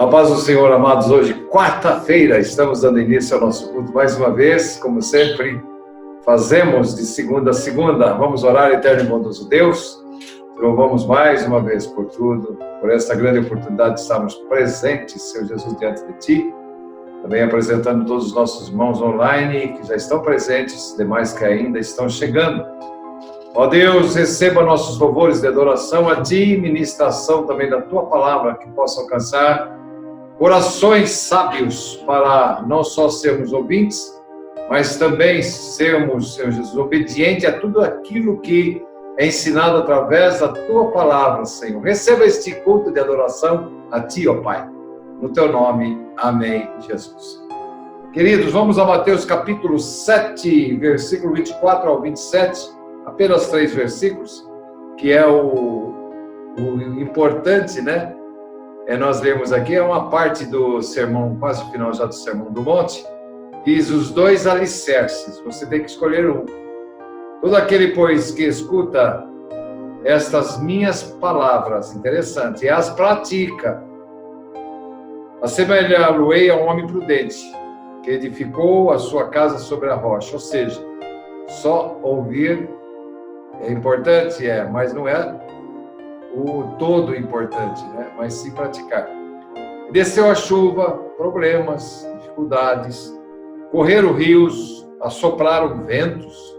A paz do Senhor, amados, hoje, quarta-feira, estamos dando início ao nosso culto mais uma vez, como sempre, fazemos de segunda a segunda. Vamos orar, eterno e bondoso Deus. Te louvamos mais uma vez por tudo, por esta grande oportunidade de estarmos presentes, Senhor Jesus, diante de Ti. Também apresentando todos os nossos irmãos online que já estão presentes, demais que ainda estão chegando. Ó Deus, receba nossos louvores de adoração a Ti, ministração também da Tua palavra, que possa alcançar corações sábios para não só sermos ouvintes, mas também sermos, Senhor Jesus, obedientes a tudo aquilo que é ensinado através da Tua palavra, Senhor. Receba este culto de adoração a Ti, ó Pai. No Teu nome, amém, Jesus. Queridos, vamos a Mateus capítulo 7, versículo 24 ao 27, apenas 3 versículos, que é o importante, né? Nós lemos aqui, é uma parte do sermão, quase o final já do Sermão do Monte, diz os 2 alicerces, você tem que escolher um. Todo aquele, pois, que escuta estas minhas palavras, interessante, e as pratica, assemelhá-lo-ei a um homem prudente, que edificou a sua casa sobre a rocha. Ou seja, só ouvir é importante, mas não é o todo importante, né? Mas sim praticar. Desceu a chuva, problemas, dificuldades, correram rios, assopraram ventos,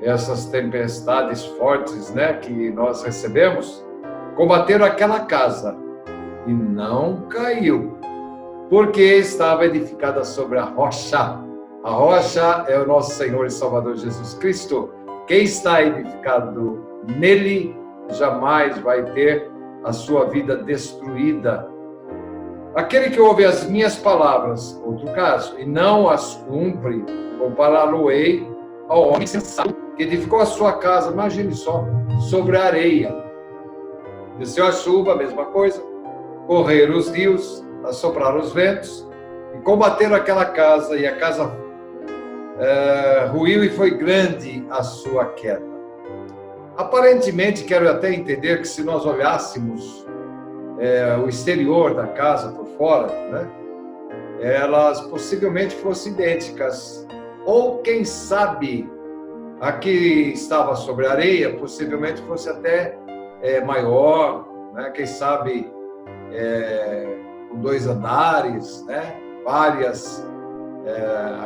essas tempestades fortes, né, que nós recebemos, combateram aquela casa e não caiu, porque estava edificada sobre a rocha. A rocha é o nosso Senhor e Salvador Jesus Cristo. Quem está edificado nele jamais vai ter a sua vida destruída. Aquele que ouve as minhas palavras, outro caso, e não as cumpre, compará-lo-ei ao homem sensato que edificou a sua casa, imagine só, sobre a areia. Desceu a chuva, a mesma coisa, correram os rios, assopraram os ventos, e combateram aquela casa, e a casa ruiu e foi grande a sua queda. Aparentemente, quero até entender que se nós olhássemos o exterior da casa por fora, né, elas possivelmente fossem idênticas. Ou, quem sabe, a que estava sobre a areia possivelmente fosse até maior, né, quem sabe com 2 andares, né, a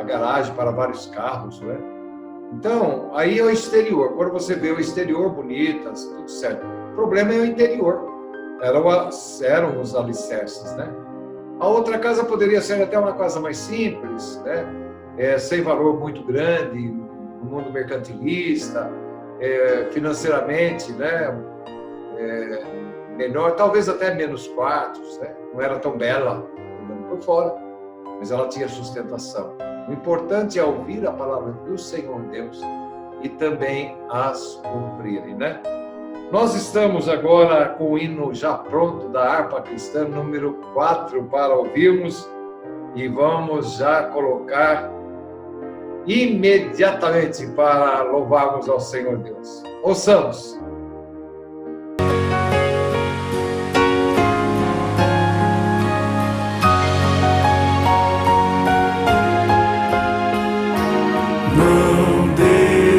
garagem para vários carros, né? Então, aí é o exterior. Quando você vê o exterior bonitas, tudo certo. O problema é o interior. Eram os alicerces, né? A outra casa poderia ser até uma casa mais simples, né? Sem valor muito grande, no mundo mercantilista, financeiramente, né? Menor, talvez até menos quartos, né? Não era tão bela, olhando por fora, mas ela tinha sustentação. O importante é ouvir a palavra do Senhor Deus e também as cumprirem, né? Nós estamos agora com o hino já pronto da harpa cristã, número 4, para ouvirmos, e vamos já colocar imediatamente para louvarmos ao Senhor Deus. Ouçamos.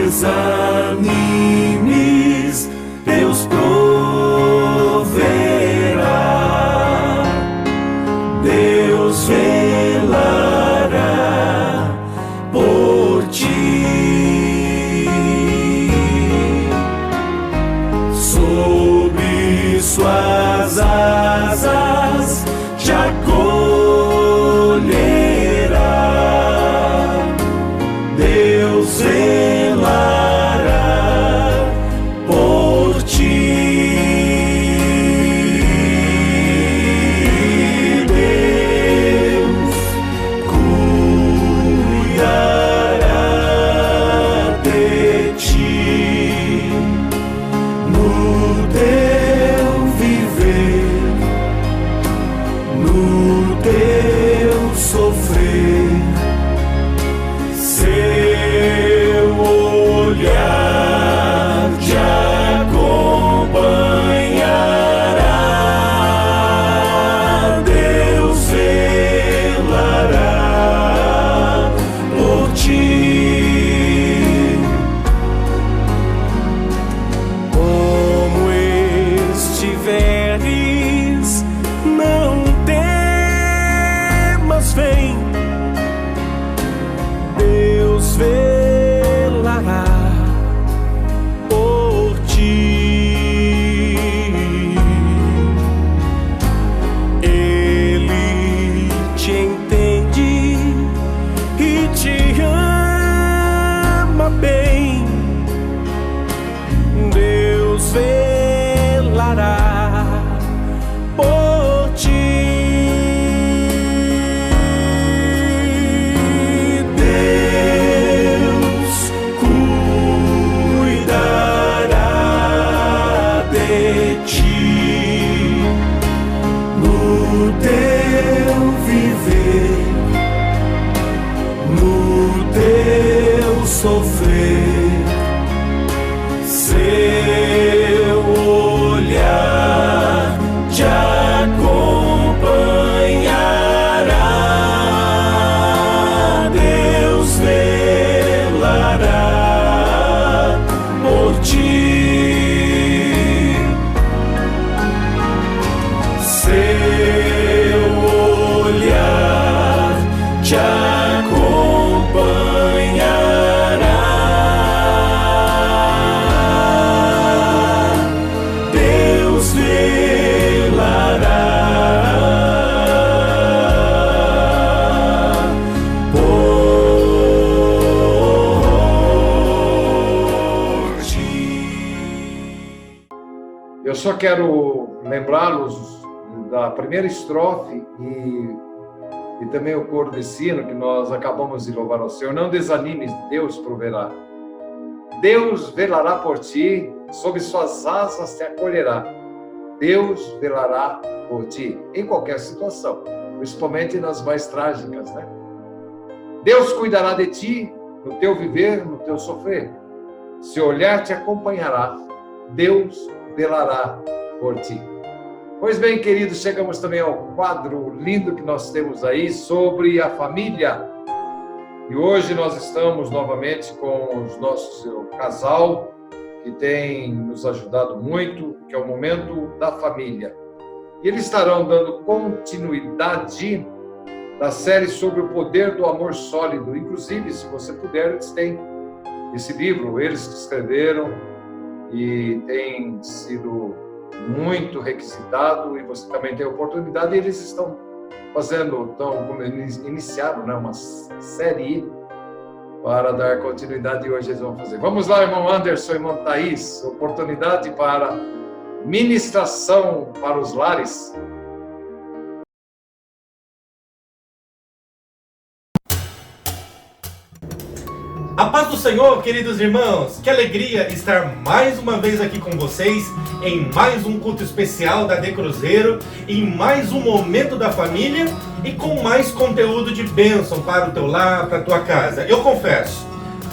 Desanimes, Deus proverá, Deus velará por ti. Sob suas asas te acolherá, Deus velará por ti. Deus cuidará de ti no teu viver velará por ti. Deus cuidará de ti no teu viver, no teu sofrer. Seu olhar te acompanhará. Deus velará por ti. Seu olhar te acompanhará. Deus velará por ti. Eu só quero lembrá-los da primeira estrofe e também o coro de sino que nós acabamos de louvar ao Senhor. Não desanimes, Deus proverá. Deus velará por ti, sob suas asas te acolherá. Deus velará por ti, em qualquer situação, principalmente nas mais trágicas, né? Deus cuidará de ti, no teu viver, no teu sofrer. Seu olhar te acompanhará. Deus velará por ti. Pois bem, queridos, chegamos também ao quadro lindo que nós temos aí sobre a família. E hoje nós estamos novamente com os nossos casal, que tem nos ajudado muito, que é o Momento da Família. E eles estarão dando continuidade da série sobre o poder do amor sólido. Inclusive, se você puder, eles têm esse livro, eles que escreveram, e tem sido muito requisitado, e você também tem a oportunidade, e eles estão fazendo, como iniciaram, né, uma série para dar continuidade, e hoje eles vão fazer. Vamos lá, irmão Anderson, irmão Thaís, oportunidade para ministração para os lares. A paz do Senhor, queridos irmãos, que alegria estar mais uma vez aqui com vocês em mais um culto especial da De Cruzeiro, em mais um Momento da Família e com mais conteúdo de bênção para o teu lar, para a tua casa. Eu confesso,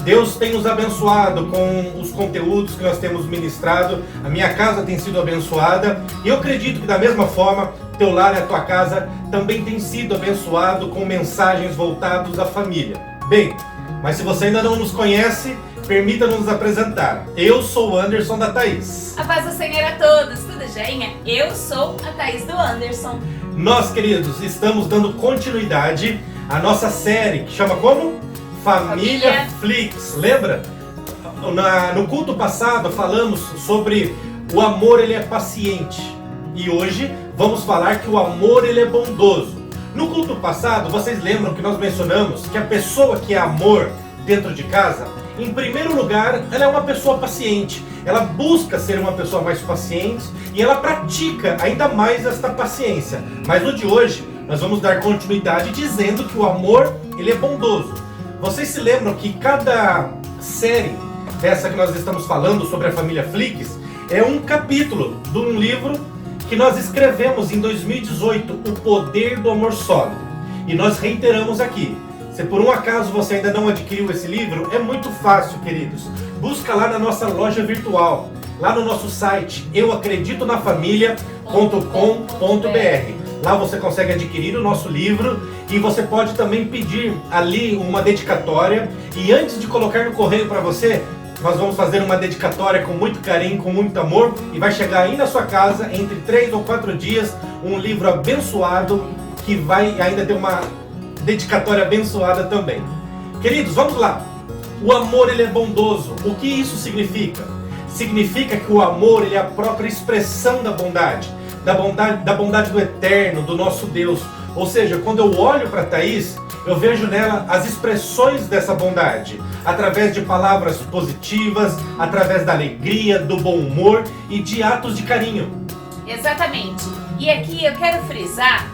Deus tem nos abençoado com os conteúdos que nós temos ministrado, a minha casa tem sido abençoada e eu acredito que da mesma forma, teu lar e a tua casa também tem sido abençoado com mensagens voltadas à família. Bem, mas se você ainda não nos conhece, permita-nos nos apresentar. Eu sou o Anderson da Thaís. A paz do Senhor a todos, tudo joinha? Eu sou a Thaís do Anderson. Nós, queridos, estamos dando continuidade à nossa série, que chama como? Família Flix. Lembra? No culto passado falamos sobre o amor, ele é paciente. E hoje vamos falar que o amor, ele é bondoso. No culto passado, vocês lembram que nós mencionamos que a pessoa que é amor dentro de casa, em primeiro lugar, ela é uma pessoa paciente. Ela busca ser uma pessoa mais paciente e ela pratica ainda mais esta paciência. Mas no de hoje, nós vamos dar continuidade dizendo que o amor, ele é bondoso. Vocês se lembram que cada série dessa que nós estamos falando sobre a família Flix é um capítulo de um livro que nós escrevemos em 2018, O Poder do Amor Sólido. E nós reiteramos aqui, se por um acaso você ainda não adquiriu esse livro, é muito fácil, queridos. Busca lá na nossa loja virtual, lá no nosso site, euacreditoNaFamilia.com.br. Lá você consegue adquirir o nosso livro e você pode também pedir ali uma dedicatória. E antes de colocar no correio para você, nós vamos fazer uma dedicatória com muito carinho, com muito amor, e vai chegar aí na sua casa, entre 3 ou 4 dias, um livro abençoado, que vai ainda ter uma dedicatória abençoada também. Queridos, vamos lá. O amor, ele é bondoso. O que isso significa? Significa que o amor, ele é a própria expressão da bondade do eterno, do nosso Deus. Ou seja, quando eu olho para Thaís, eu vejo nela as expressões dessa bondade, através de palavras positivas, através da alegria, do bom humor e de atos de carinho. Exatamente. E aqui eu quero frisar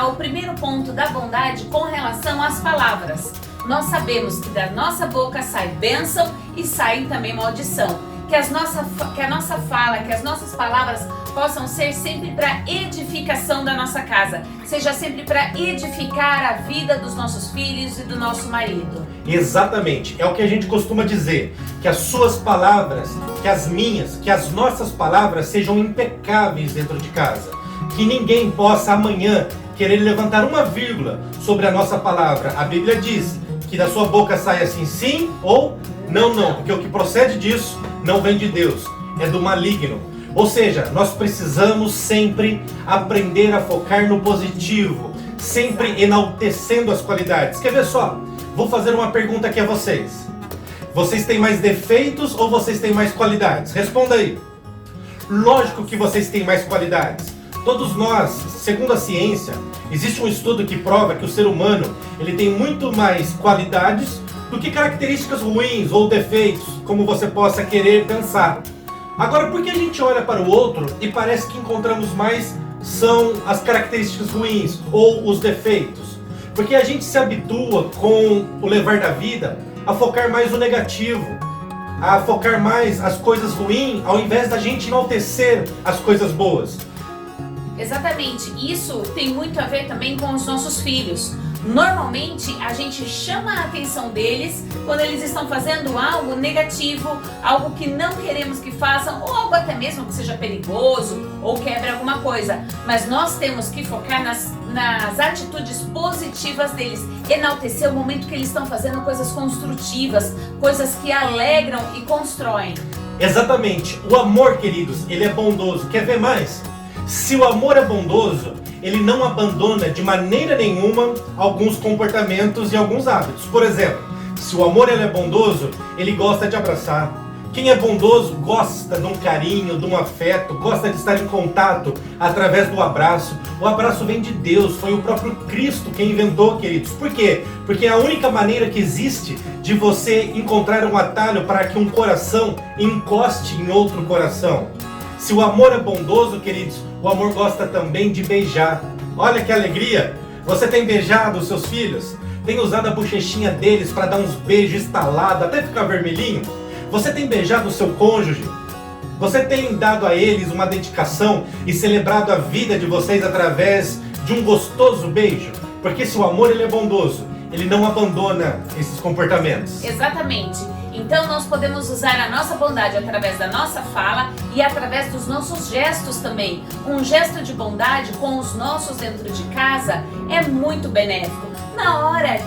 o primeiro ponto da bondade com relação às palavras. Nós sabemos que da nossa boca sai bênção e sai também maldição. Que a nossa fala, que as nossas palavras possam ser sempre para edificação da nossa casa. Seja sempre para edificar a vida dos nossos filhos e do nosso marido. Exatamente. É o que a gente costuma dizer. Que as suas palavras, que as minhas, que as nossas palavras sejam impecáveis dentro de casa. Que ninguém possa amanhã querer levantar uma vírgula sobre a nossa palavra. A Bíblia diz que da sua boca sai assim sim ou não, não. Porque o que procede disso não vem de Deus, é do maligno. Ou seja, nós precisamos sempre aprender a focar no positivo, sempre enaltecendo as qualidades. Quer ver só? Vou fazer uma pergunta aqui a vocês. Vocês têm mais defeitos ou vocês têm mais qualidades? Responda aí. Lógico que vocês têm mais qualidades. Todos nós, segundo a ciência, existe um estudo que prova que o ser humano ele tem muito mais qualidades do que características ruins ou defeitos, como você possa querer pensar. Agora, por que a gente olha para o outro e parece que encontramos mais são as características ruins ou os defeitos? Porque a gente se habitua com o levar da vida a focar mais no negativo, a focar mais as coisas ruins, ao invés da gente enaltecer as coisas boas. Exatamente, isso tem muito a ver também com os nossos filhos. Normalmente a gente chama a atenção deles quando eles estão fazendo algo negativo, algo que não queremos que façam, ou algo até mesmo que seja perigoso ou quebre alguma coisa. Mas nós temos que focar nas atitudes positivas deles, enaltecer o momento que eles estão fazendo coisas construtivas, coisas que alegram e constroem. Exatamente, o amor, queridos, ele é bondoso. Quer ver mais? Se o amor é bondoso, ele não abandona de maneira nenhuma alguns comportamentos e alguns hábitos. Por exemplo, se o amor ele é bondoso, ele gosta de abraçar. Quem é bondoso gosta de um carinho, de um afeto, gosta de estar em contato através do abraço. O abraço vem de Deus, foi o próprio Cristo quem inventou, queridos. Por quê? Porque é a única maneira que existe de você encontrar um atalho para que um coração encoste em outro coração. Se o amor é bondoso, queridos, o amor gosta também de beijar. Olha que alegria! Você tem beijado os seus filhos? Tem usado a bochechinha deles para dar uns beijos estalados, até ficar vermelhinho? Você tem beijado o seu cônjuge? Você tem dado a eles uma dedicação e celebrado a vida de vocês através de um gostoso beijo? Porque se o amor ele é bondoso, ele não abandona esses comportamentos. Exatamente. Então nós podemos usar a nossa bondade através da nossa fala e através dos nossos gestos também. Um gesto de bondade com os nossos dentro de casa é muito benéfico. Na hora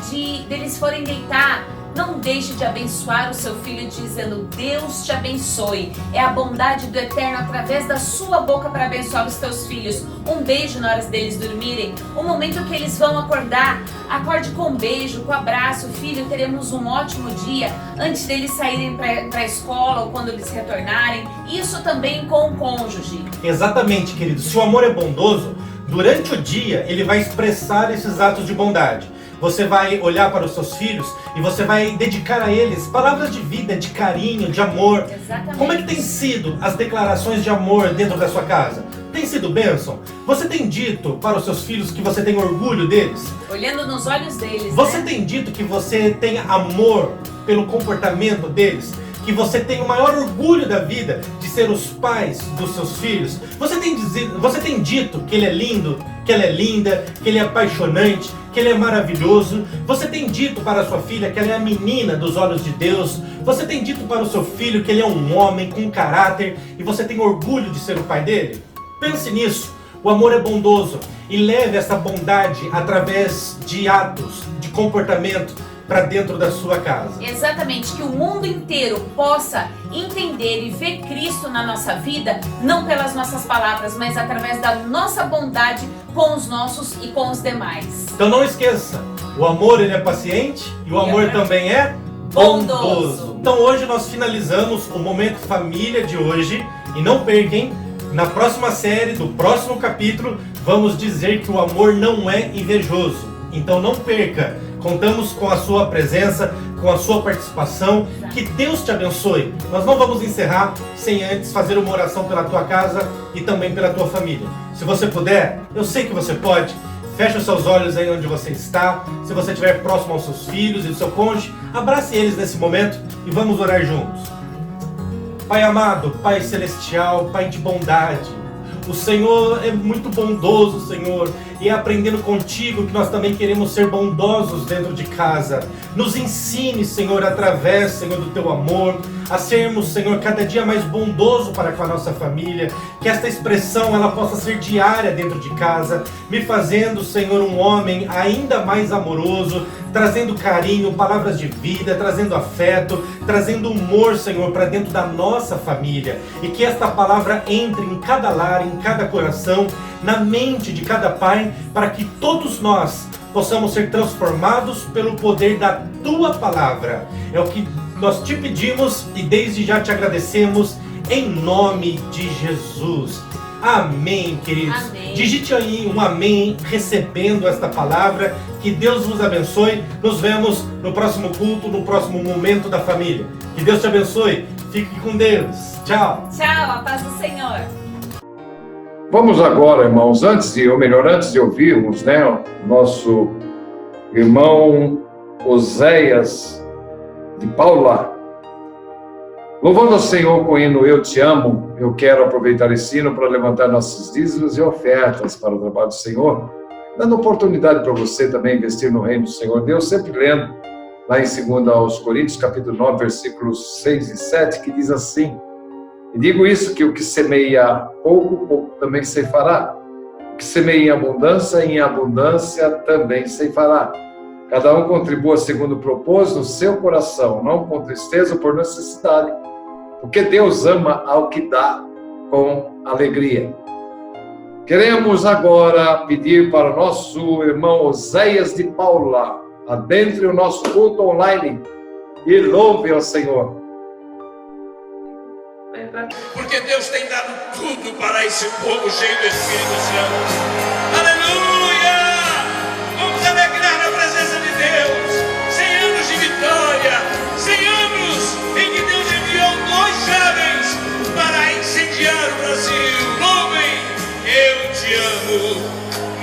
deles forem deitar, não deixe de abençoar o seu filho dizendo Deus te abençoe. É a bondade do Eterno através da sua boca para abençoar os teus filhos. Um beijo na hora deles dormirem. O momento que eles vão acordar, acorde com um beijo, com um abraço. Filho, teremos um ótimo dia antes deles saírem para a escola ou quando eles retornarem. Isso também com o cônjuge. Exatamente, querido. Se o amor é bondoso, durante o dia ele vai expressar esses atos de bondade. Você vai olhar para os seus filhos e você vai dedicar a eles palavras de vida, de carinho, de amor. Exatamente. Como é que tem sido as declarações de amor dentro da sua casa? Tem sido bênção? Você tem dito para os seus filhos que você tem orgulho deles? Olhando nos olhos deles, Você né? tem dito que você tem amor pelo comportamento deles? Que você tem o maior orgulho da vida de ser os pais dos seus filhos? Você tem dito que ele é lindo, que ela é linda, que ele é apaixonante, que ele é maravilhoso? Você tem dito para a sua filha que ela é a menina dos olhos de Deus? Você tem dito para o seu filho que ele é um homem com caráter e você tem orgulho de ser o pai dele? Pense nisso. O amor é bondoso e leve essa bondade através de atos, de comportamento para dentro da sua casa. Exatamente, que o mundo inteiro possa entender e ver Cristo na nossa vida, não pelas nossas palavras, mas através da nossa bondade com os nossos e com os demais. Então não esqueça, o amor ele é paciente e o amor também é bondoso. Então hoje nós finalizamos o Momento Família de hoje e não percam, na próxima série, do próximo capítulo, vamos dizer que o amor não é invejoso. Então não perca. Contamos com a sua presença, com a sua participação. Que Deus te abençoe. Nós não vamos encerrar sem antes fazer uma oração pela tua casa e também pela tua família. Se você puder, eu sei que você pode, feche os seus olhos aí onde você está. Se você estiver próximo aos seus filhos e do seu cônjuge, abrace eles nesse momento e vamos orar juntos. Pai amado, Pai celestial, Pai de bondade, o Senhor é muito bondoso, Senhor, e é aprendendo contigo que nós também queremos ser bondosos dentro de casa. Nos ensine, Senhor, através, Senhor, do teu amor, a sermos, Senhor, cada dia mais bondoso para com a nossa família, que esta expressão ela possa ser diária dentro de casa, me fazendo, Senhor, um homem ainda mais amoroso, trazendo carinho, palavras de vida, trazendo afeto, trazendo humor, Senhor, para dentro da nossa família, e que esta palavra entre em cada lar, em cada coração, na mente de cada pai, para que todos nós possamos ser transformados pelo poder da tua palavra. É o que nós te pedimos e desde já te agradecemos, em nome de Jesus. Amém, queridos. Amém. Digite aí um amém recebendo esta palavra. Que Deus vos abençoe. Nos vemos no próximo culto, no próximo momento da família. Que Deus te abençoe. Fique com Deus. Tchau. Tchau, a paz do Senhor. Vamos agora, irmãos, antes de ouvirmos, o nosso irmão Oséias de Paula, louvando ao Senhor com o hino Eu Te Amo, eu quero aproveitar esse hino para levantar nossos dízimos e ofertas para o trabalho do Senhor, dando oportunidade para você também investir no reino do Senhor Deus, sempre lendo lá em 2 Coríntios, capítulo 9, versículos 6 e 7, que diz assim: e digo isso, que o que semeia pouco, pouco também ceifará. O que semeia em abundância também ceifará. Cada um contribua segundo propôs no seu coração, não com tristeza ou por necessidade, porque Deus ama ao que dá com alegria. Queremos agora pedir para o nosso irmão Oséias de Paula, adentre o nosso culto online e louve ao Senhor. Porque Deus tem dado tudo para esse povo cheio do Espírito Santo. Aleluia! Vamos alegrar na presença de Deus. 100 anos de vitória, 100 anos em que Deus enviou 2 jovens para incendiar o Brasil. Louvem, eu te amo,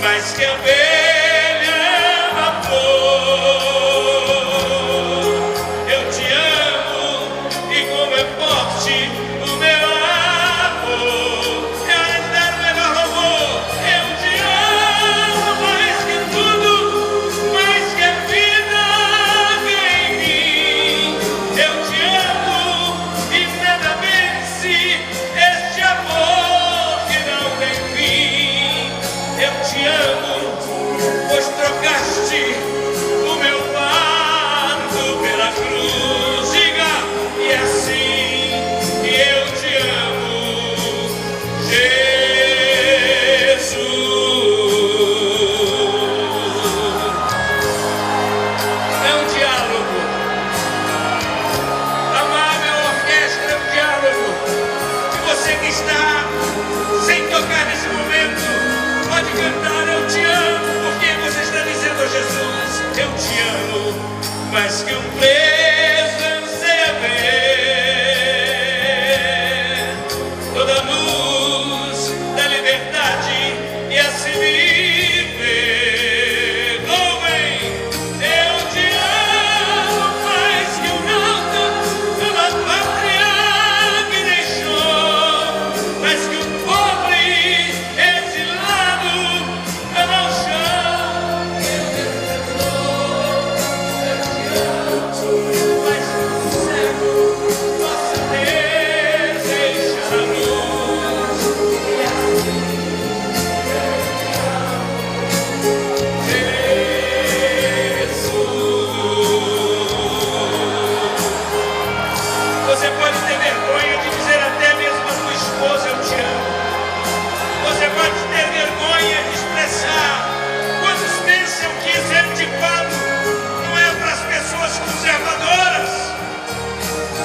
mais que a abelha ama flor. Eu te amo e como é forte o meu amor. É hora de dar o melhor louvor. Eu te amo mais que tudo, mais que a vida em mim. Eu te amo e nada vence este amor que não tem fim. Eu te amo, pois trocaste o meu fardo pela cruz. Diga, e assim eu te amo, Jesus. É um diálogo. Amável orquestra, é um diálogo. E você que está sem tocar nesse momento, pode cantar eu te amo, porque você está dizendo a Jesus, eu te amo, mais que um preso anseia ver toda a luz da liberdade e assim viver. Louvem, eu te amo mais que um alto pela pátria que deixou, mais que um pobre exilado pelo chão. Mas o cego possa desejar a luz. E assim Jesus. Você pode ter vergonha de dizer até mesmo a sua esposa eu te amo. Você pode ter vergonha de expressar. Quantos pensam que esse antiquado não é para as pessoas conservadoras?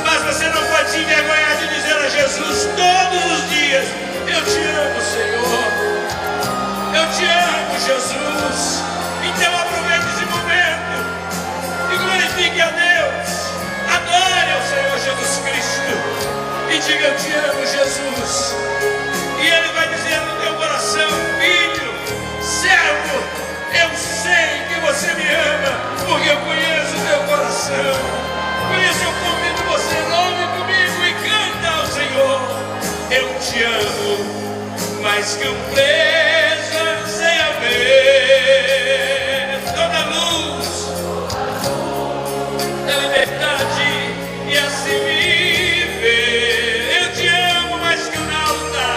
Mas você não pode se envergonhar de dizer a Jesus todos os dias: eu te amo, Senhor. Eu te amo, Jesus. Então aproveite esse momento e glorifique a Deus. diga eu te amo, Jesus. E Ele vai dizer no teu coração: filho, servo, eu sei que você me ama, porque eu conheço o teu coração. Por isso eu convido você, louve comigo e canta ao Senhor: eu te amo, mais que um preço a ver. Toda luz da liberdade e assim viver. Eu te amo mais que o nauta,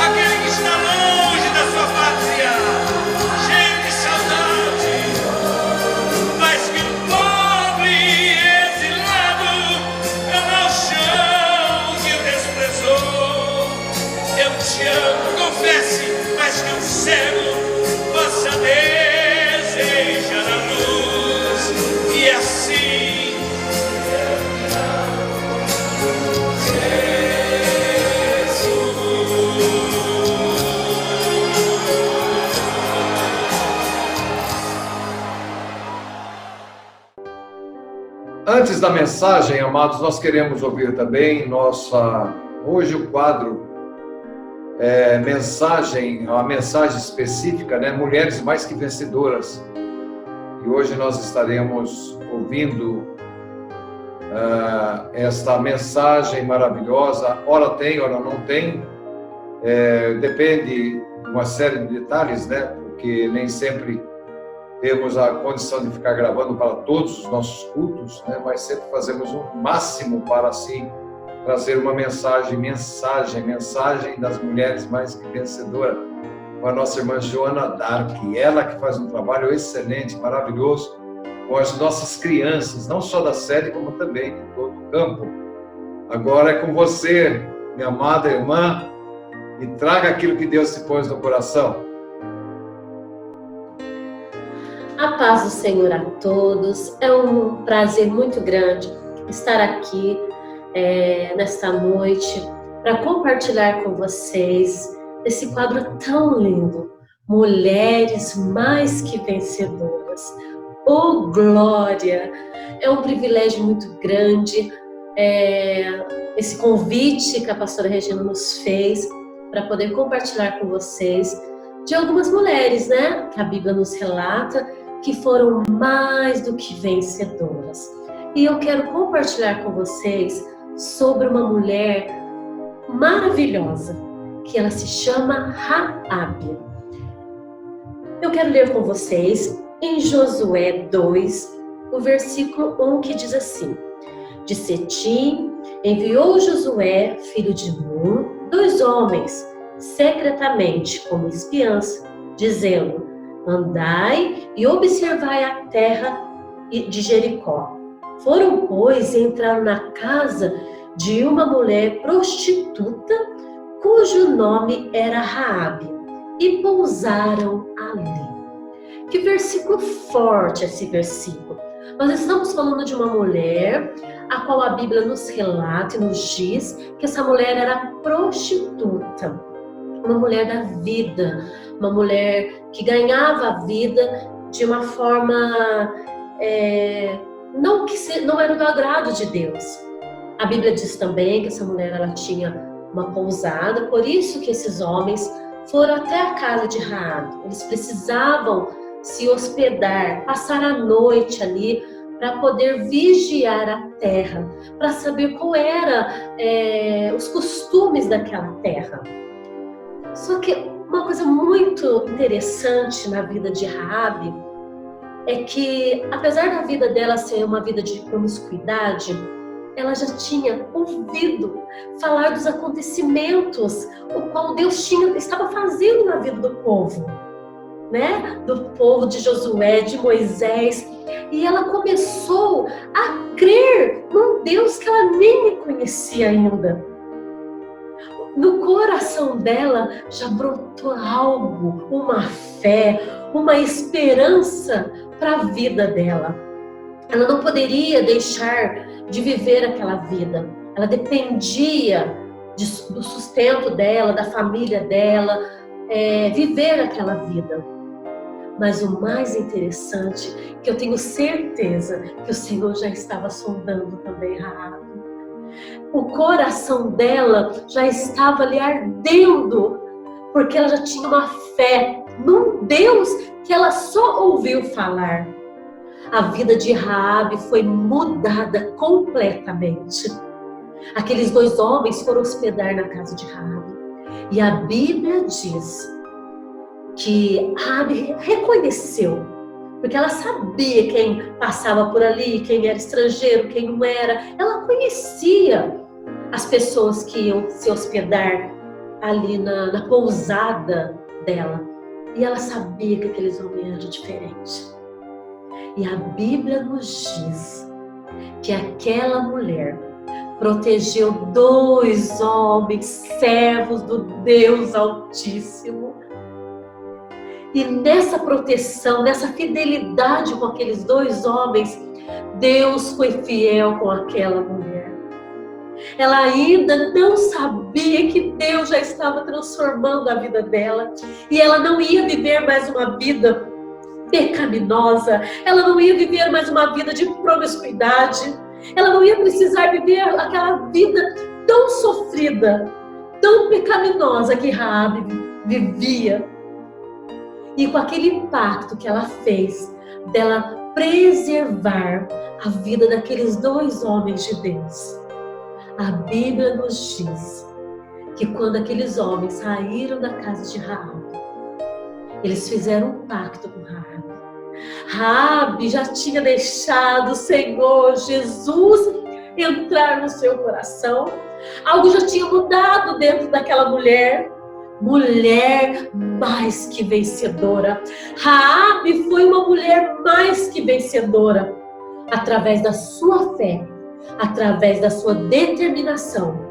aquele que está longe da sua pátria, cheio de saudade, mais que um pobre exilado no chão que o desprezou. Eu te amo, confesse, mais que um cego possa desejar a luz. E assim Antes da mensagem, amados, nós queremos ouvir também hoje o quadro uma mensagem específica, né? Mulheres mais que vencedoras. E hoje nós estaremos ouvindo esta mensagem maravilhosa. Ora tem, ora não tem. Depende de uma série de detalhes, né? Porque nem sempre temos a condição de ficar gravando para todos os nossos cultos, né? Mas sempre fazemos o máximo para, assim, trazer uma mensagem das mulheres mais que vencedoras, com a nossa irmã Joana Dark, ela que faz um trabalho excelente, maravilhoso, com as nossas crianças, não só da série, como também de todo o campo. Agora é com você, minha amada irmã, e traga aquilo que Deus te pôs no coração. A paz do Senhor a todos. É um prazer muito grande estar aqui nesta noite para compartilhar com vocês esse quadro tão lindo, Mulheres Mais que Vencedoras. Oh, glória! É um privilégio muito grande esse convite que a pastora Regina nos fez para poder compartilhar com vocês de algumas mulheres, né, que a Bíblia nos relata que foram mais do que vencedoras. E eu quero compartilhar com vocês sobre uma mulher maravilhosa, que ela se chama Raabe. Eu quero ler com vocês em Josué 2, o versículo 1, que diz assim: de Setim enviou Josué, filho de Nun, 2 homens, secretamente como espiãs, dizendo: andai e observai a terra de Jericó. Foram, pois, e entraram na casa de uma mulher prostituta, cujo nome era Raabe, e pousaram ali. Que versículo forte esse versículo. Nós estamos falando de uma mulher a qual a Bíblia nos relata e nos diz que essa mulher era prostituta, uma mulher da vida, uma mulher que ganhava a vida de uma forma não era do agrado de Deus. A Bíblia diz também que essa mulher ela tinha uma pousada, por isso que esses homens foram até a casa de Raabe. Eles precisavam se hospedar, passar a noite ali para poder vigiar a terra, para saber qual era os costumes daquela terra. Só que uma coisa muito interessante na vida de Raabe é que, apesar da vida dela ser uma vida de promiscuidade, ela já tinha ouvido falar dos acontecimentos o qual Deus estava fazendo na vida do povo, né? Do povo de Josué, de Moisés, e ela começou a crer num Deus que ela nem conhecia ainda. No coração dela já brotou algo, uma fé, uma esperança para a vida dela. Ela não poderia deixar de viver aquela vida. Ela dependia do sustento dela, da família dela, viver aquela vida. Mas o mais interessante, que eu tenho certeza que o Senhor já estava sondando também Raabe, O coração dela já estava ali ardendo, porque ela já tinha uma fé num Deus que ela só ouviu falar. A vida de Raabe foi mudada completamente. Aqueles 2 homens foram hospedar na casa de Raabe. E a Bíblia diz que Raabe reconheceu, porque ela sabia quem passava por ali, quem era estrangeiro, quem não era. Ela conhecia as pessoas que iam se hospedar ali na pousada dela. E ela sabia que aqueles homens eram diferentes. E a Bíblia nos diz que aquela mulher protegeu 2 homens, servos do Deus Altíssimo. E nessa proteção, nessa fidelidade com aqueles 2 homens, Deus foi fiel com aquela mulher. Ela ainda não sabia que Deus já estava transformando a vida dela. E ela não ia viver mais uma vida pecaminosa. Ela não ia viver mais uma vida de promiscuidade. Ela não ia precisar viver aquela vida tão sofrida, tão pecaminosa que Raabe vivia. E com aquele impacto que ela fez, dela preservar a vida daqueles 2 homens de Deus. A Bíblia nos diz que quando aqueles homens saíram da casa de Raabe, eles fizeram um pacto com Raabe. Raabe já tinha deixado o Senhor Jesus entrar no seu coração. Algo já tinha mudado dentro daquela mulher. Mulher mais que vencedora. Raabe foi uma mulher mais que vencedora. Através da sua fé, através da sua determinação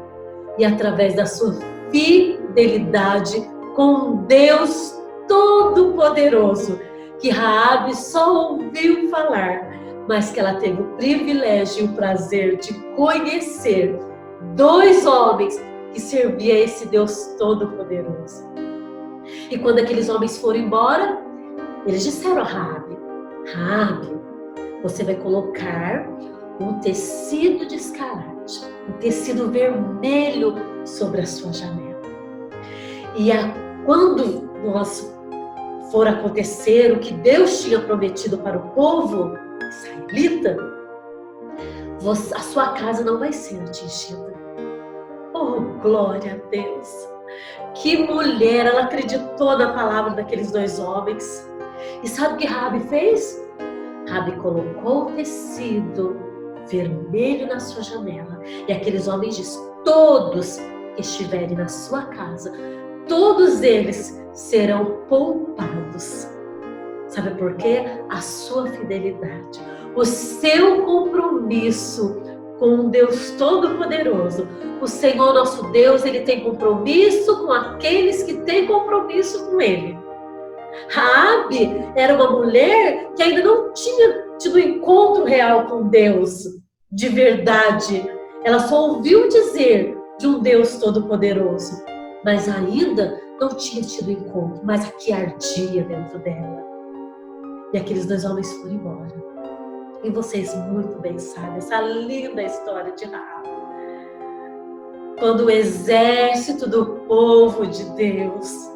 e através da sua fidelidade com Deus Todo-Poderoso, que Raabe só ouviu falar, mas que ela teve o privilégio e o prazer de conhecer 2 homens que serviam a esse Deus Todo-Poderoso. E quando aqueles homens foram embora, eles disseram a Raabe: Raabe, você vai colocar um tecido de escarlate, um tecido vermelho sobre a sua janela. E quando for acontecer o que Deus tinha prometido para o povo israelita, a sua casa não vai ser atingida. Oh, glória a Deus! Que mulher! Ela acreditou na palavra daqueles 2 homens. E sabe o que Raabe fez? Raabe colocou o tecido vermelho na sua janela. E aqueles homens dizem: todos que estiverem na sua casa, todos eles serão poupados. Sabe por quê? A sua fidelidade, o seu compromisso com um Deus Todo-Poderoso. O Senhor nosso Deus, Ele tem compromisso com aqueles que têm compromisso com Ele. Raabe era uma mulher que ainda não tinha tido encontro real com Deus, de verdade. Ela só ouviu dizer de um Deus Todo-Poderoso, mas ainda não tinha tido encontro, mas aqui ardia dentro dela. E aqueles 2 homens foram embora. E vocês muito bem sabem essa linda história de Raabe. Quando o exército do povo de Deus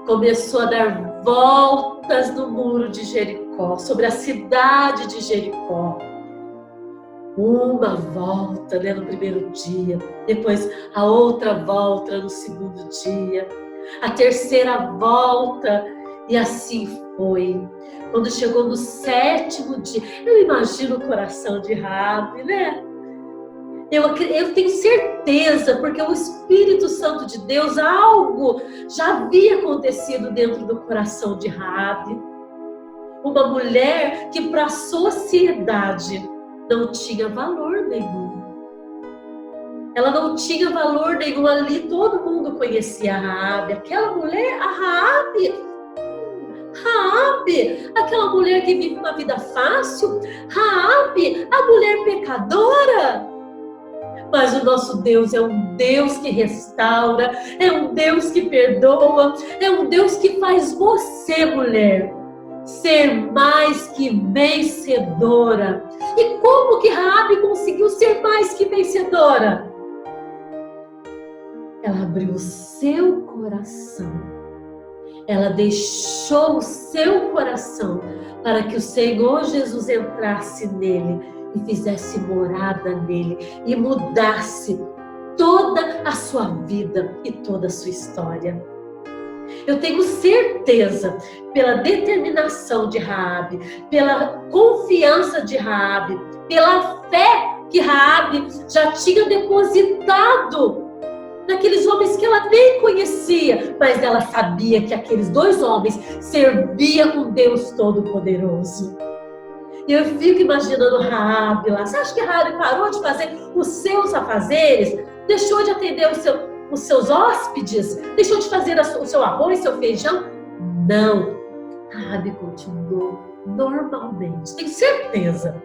começou a dar voltas no muro de Jericó, sobre a cidade de Jericó. Uma volta, no primeiro dia, depois a outra volta no segundo dia, a terceira volta, e assim foi. Quando chegou no 7º dia, eu imagino o coração de Raabe, Eu tenho certeza, porque o Espírito Santo de Deus, algo já havia acontecido dentro do coração de Raabe. Uma mulher que para a sociedade não tinha valor nenhum. Ela não tinha valor nenhum ali, todo mundo conhecia a Raabe. Aquela mulher, a Raabe, aquela mulher que vive uma vida fácil, Raabe, a mulher pecadora. Mas o nosso Deus é um Deus que restaura, é um Deus que perdoa, é um Deus que faz você, mulher, ser mais que vencedora. E como que Raabe conseguiu ser mais que vencedora? Ela abriu o seu coração. Ela deixou o seu coração para que o Senhor Jesus entrasse nele e fizesse morada nele e mudasse toda a sua vida e toda a sua história. Eu tenho certeza, pela determinação de Raabe, pela confiança de Raabe, pela fé que Raabe já tinha depositado naqueles homens que ela nem conhecia, mas ela sabia que aqueles 2 homens serviam um Deus Todo-Poderoso. E eu fico imaginando Raabe lá. Você acha que Raabe parou de fazer os seus afazeres? Deixou de atender os seus hóspedes? Deixou de fazer o seu arroz, seu feijão? Não. Raabe continuou normalmente, tenho certeza.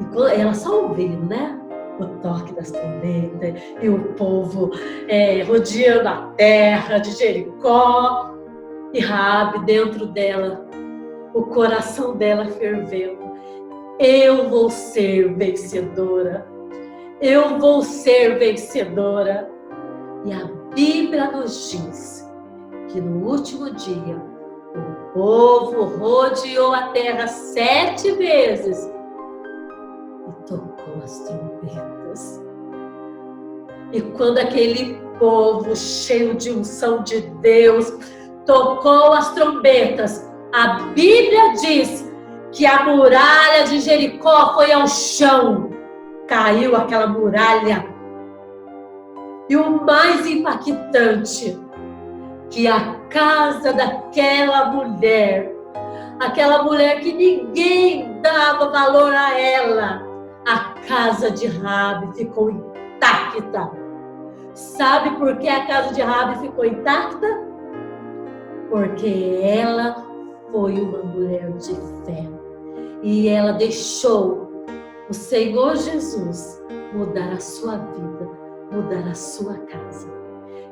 E quando ela só ouvindo, né? O toque das trombetas e o povo rodeando a terra de Jericó. E Raabe dentro dela, o coração dela fervendo. Eu vou ser vencedora. Eu vou ser vencedora. E a Bíblia nos diz que no último dia o povo rodeou a terra 7 vezes e tocou as trombetas. E quando aquele povo cheio de unção de Deus tocou as trombetas, a Bíblia diz que a muralha de Jericó foi ao chão. Caiu aquela muralha. E o mais impactante, que a casa daquela mulher, aquela mulher que ninguém dava valor a ela, a casa de Raabe ficou intacta. Sabe por que a casa de Raabe ficou intacta? Porque ela foi uma mulher de fé. E ela deixou o Senhor Jesus mudar a sua vida, mudar a sua casa.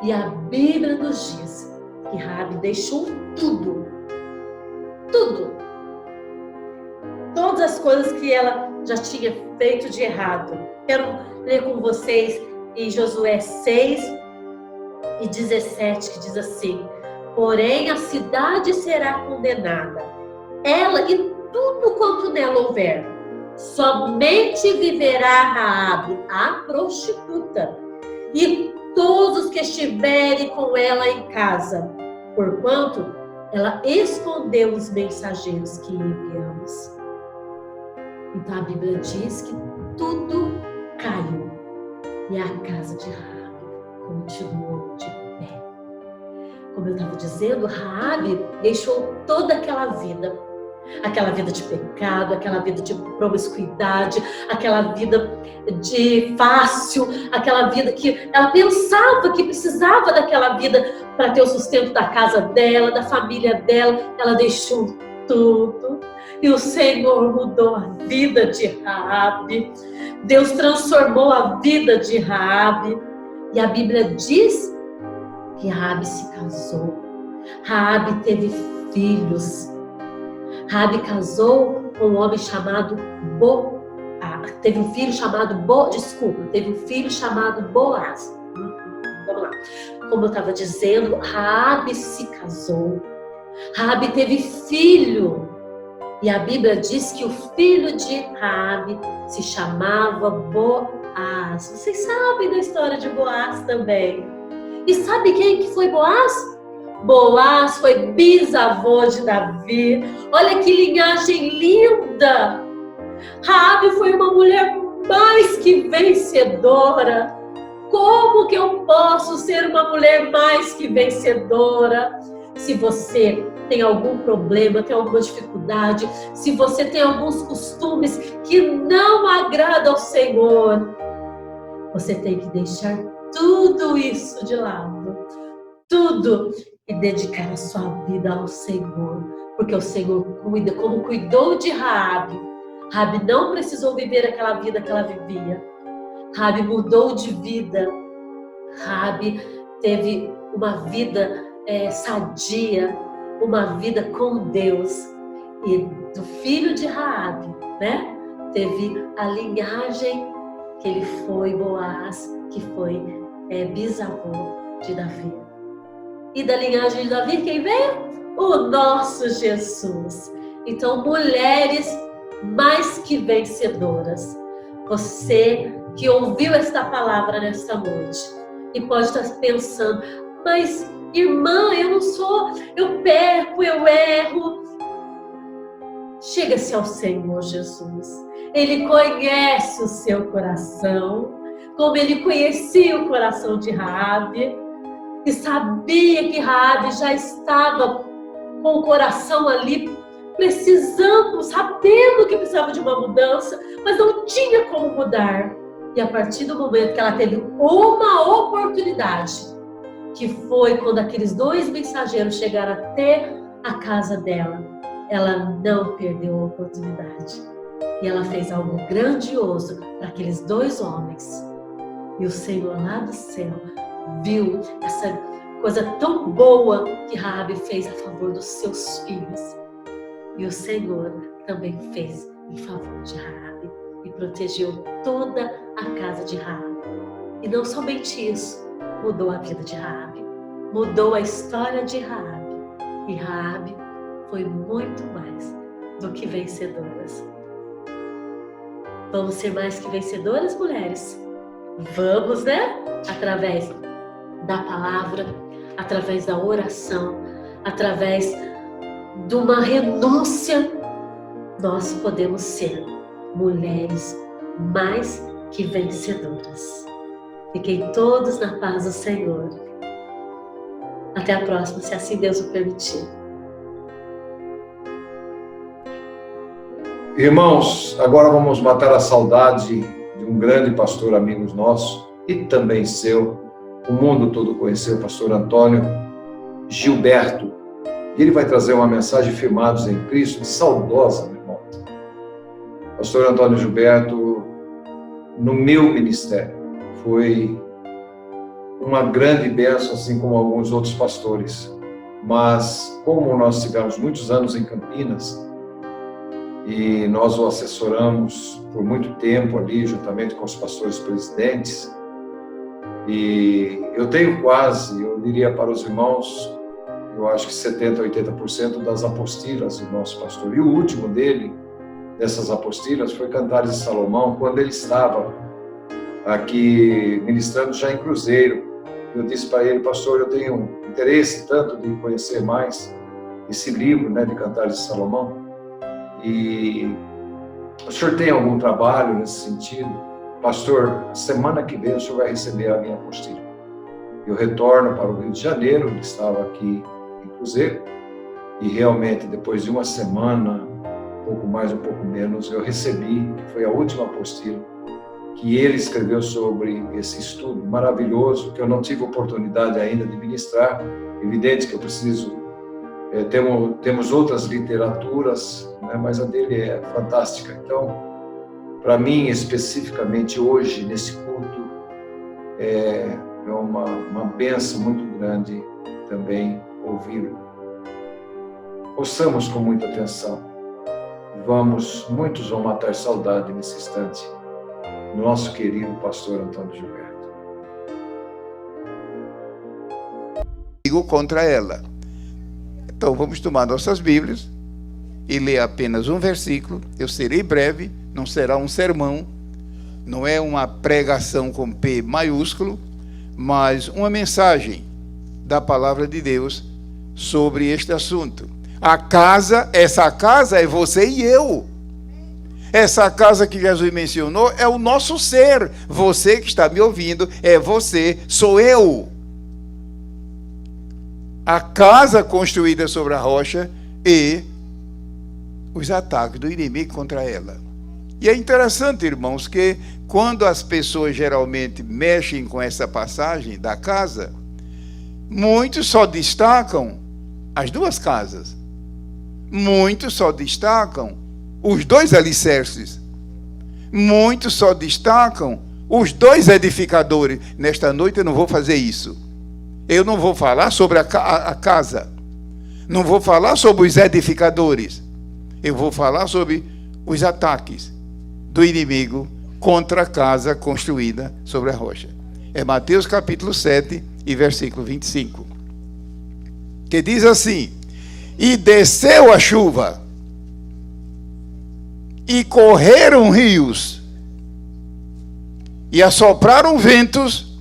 E a Bíblia nos diz que Raabe deixou tudo. Todas as coisas que ela já tinha feito de errado. Quero ler com vocês em Josué 6:17, que diz assim: porém a cidade será condenada, ela e tudo quanto nela houver. Somente viverá Raabe, a prostituta, e todos os que estiverem com ela em casa, porquanto ela escondeu os mensageiros que enviamos. Então a Bíblia diz que tudo caiu e a casa de Raabe continuou de pé. Como eu estava dizendo, Raabe deixou toda aquela vida de pecado, aquela vida de promiscuidade, aquela vida de fácil, aquela vida que ela pensava que precisava daquela vida para ter o sustento da casa dela, da família dela. Ela deixou tudo e o Senhor mudou a vida de Raabe. Deus transformou a vida de Raabe. E a Bíblia diz que Raabe se casou. Raabe teve filhos. Raabe casou com um homem chamado teve um filho chamado Boaz. Vamos lá. Como eu estava dizendo, Raabe se casou. Raabe teve filho. E a Bíblia diz que o filho de Raabe se chamava Boaz. Vocês sabem da história de Boaz também. E sabe quem que foi Boaz? Boaz foi bisavô de Davi. Olha que linhagem linda! Raabe foi uma mulher mais que vencedora. Como que eu posso ser uma mulher mais que vencedora? Se você tem algum problema, tem alguma dificuldade, se você tem alguns costumes que não agradam ao Senhor, você tem que deixar tudo isso de lado. Tudo. E dedicar a sua vida ao Senhor, porque o Senhor cuida, como cuidou de Raabe. Raabe não precisou viver aquela vida que ela vivia. Raabe mudou de vida. Raabe teve uma vida sadia, uma vida com Deus. E do filho de Raabe, né? teve a linhagem que ele foi Boaz, que foi bisavô de Davi. E da linhagem de Davi, quem veio? O nosso Jesus. Então, mulheres mais que vencedoras, você que ouviu esta palavra nesta noite e pode estar pensando, mas irmã, eu peco, eu erro. Chega-se ao Senhor Jesus. Ele conhece o seu coração, como ele conhecia o coração de Raabe, e sabia que Raabe já estava com o coração ali, precisando, sabendo que precisava de uma mudança, mas não tinha como mudar. E a partir do momento que ela teve uma oportunidade, que foi quando aqueles 2 mensageiros chegaram até a casa dela, ela não perdeu a oportunidade. E ela fez algo grandioso para aqueles 2 homens. E o Senhor lá do céu viu essa coisa tão boa que Raabe fez a favor dos seus filhos. E o Senhor também fez em favor de Raabe e protegeu toda a casa de Raabe. E não somente isso, mudou a vida de Raabe, mudou a história de Raabe. E Raabe foi muito mais do que vencedoras. Vamos ser mais que vencedoras, mulheres? Vamos, né? Através da palavra, através da oração, através de uma renúncia, nós podemos ser mulheres mais que vencedoras. Fiquem todos na paz do Senhor. Até a próxima, se assim Deus o permitir. Irmãos, agora vamos matar a saudade de um grande pastor amigo nosso e também seu. O mundo todo conheceu o pastor Antônio Gilberto. Ele vai trazer uma mensagem Firmados em Cristo, saudosa, meu irmão. Pastor Antônio Gilberto, no meu ministério, foi uma grande bênção, assim como alguns outros pastores. Mas, como nós tivemos muitos anos em Campinas, e nós o assessoramos por muito tempo ali, juntamente com os pastores presidentes, e eu tenho quase, eu diria para os irmãos, eu acho que 70%, 80% das apostilas do nosso pastor. E o último dessas apostilas, foi Cantares de Salomão, quando ele estava aqui ministrando já em Cruzeiro. Eu disse para ele, pastor, eu tenho interesse tanto de conhecer mais esse livro, né, de Cantares de Salomão. E o senhor tem algum trabalho nesse sentido? Pastor, semana que vem o senhor vai receber a minha apostila. Eu retorno para o Rio de Janeiro, ele estava aqui em Cruzeiro, e realmente depois de uma semana, um pouco mais, um pouco menos, eu recebi, que foi a última apostila, que ele escreveu sobre esse estudo maravilhoso, que eu não tive oportunidade ainda de ministrar. Evidente que eu preciso, temos outras literaturas, né, mas a dele é fantástica. Então, para mim, especificamente hoje, nesse culto, é uma bênção muito grande também ouvi-lo. Ouçamos com muita atenção. Muitos vão matar saudade nesse instante, do nosso querido pastor Antônio Gilberto. Digo contra ela. Então vamos tomar nossas Bíblias e ler apenas um versículo. Eu serei breve, não será um sermão, não é uma pregação com P maiúsculo, mas uma mensagem da palavra de Deus sobre este assunto. Essa casa é você e eu. Essa casa que Jesus mencionou é o nosso ser. Você que está me ouvindo é você, sou eu. A casa construída sobre a rocha e os ataques do inimigo contra ela. E é interessante, irmãos, que quando as pessoas geralmente mexem com essa passagem da casa, muitos só destacam as duas casas. Muitos só destacam os dois alicerces. Muitos só destacam os dois edificadores. Nesta noite eu não vou fazer isso. Eu não vou falar sobre a casa. Não vou falar sobre os edificadores. Eu vou falar sobre os ataques. do inimigo contra a casa construída sobre a rocha. É Mateus capítulo 7 e versículo 25. Que diz assim: e desceu a chuva, e correram rios, e assopraram ventos,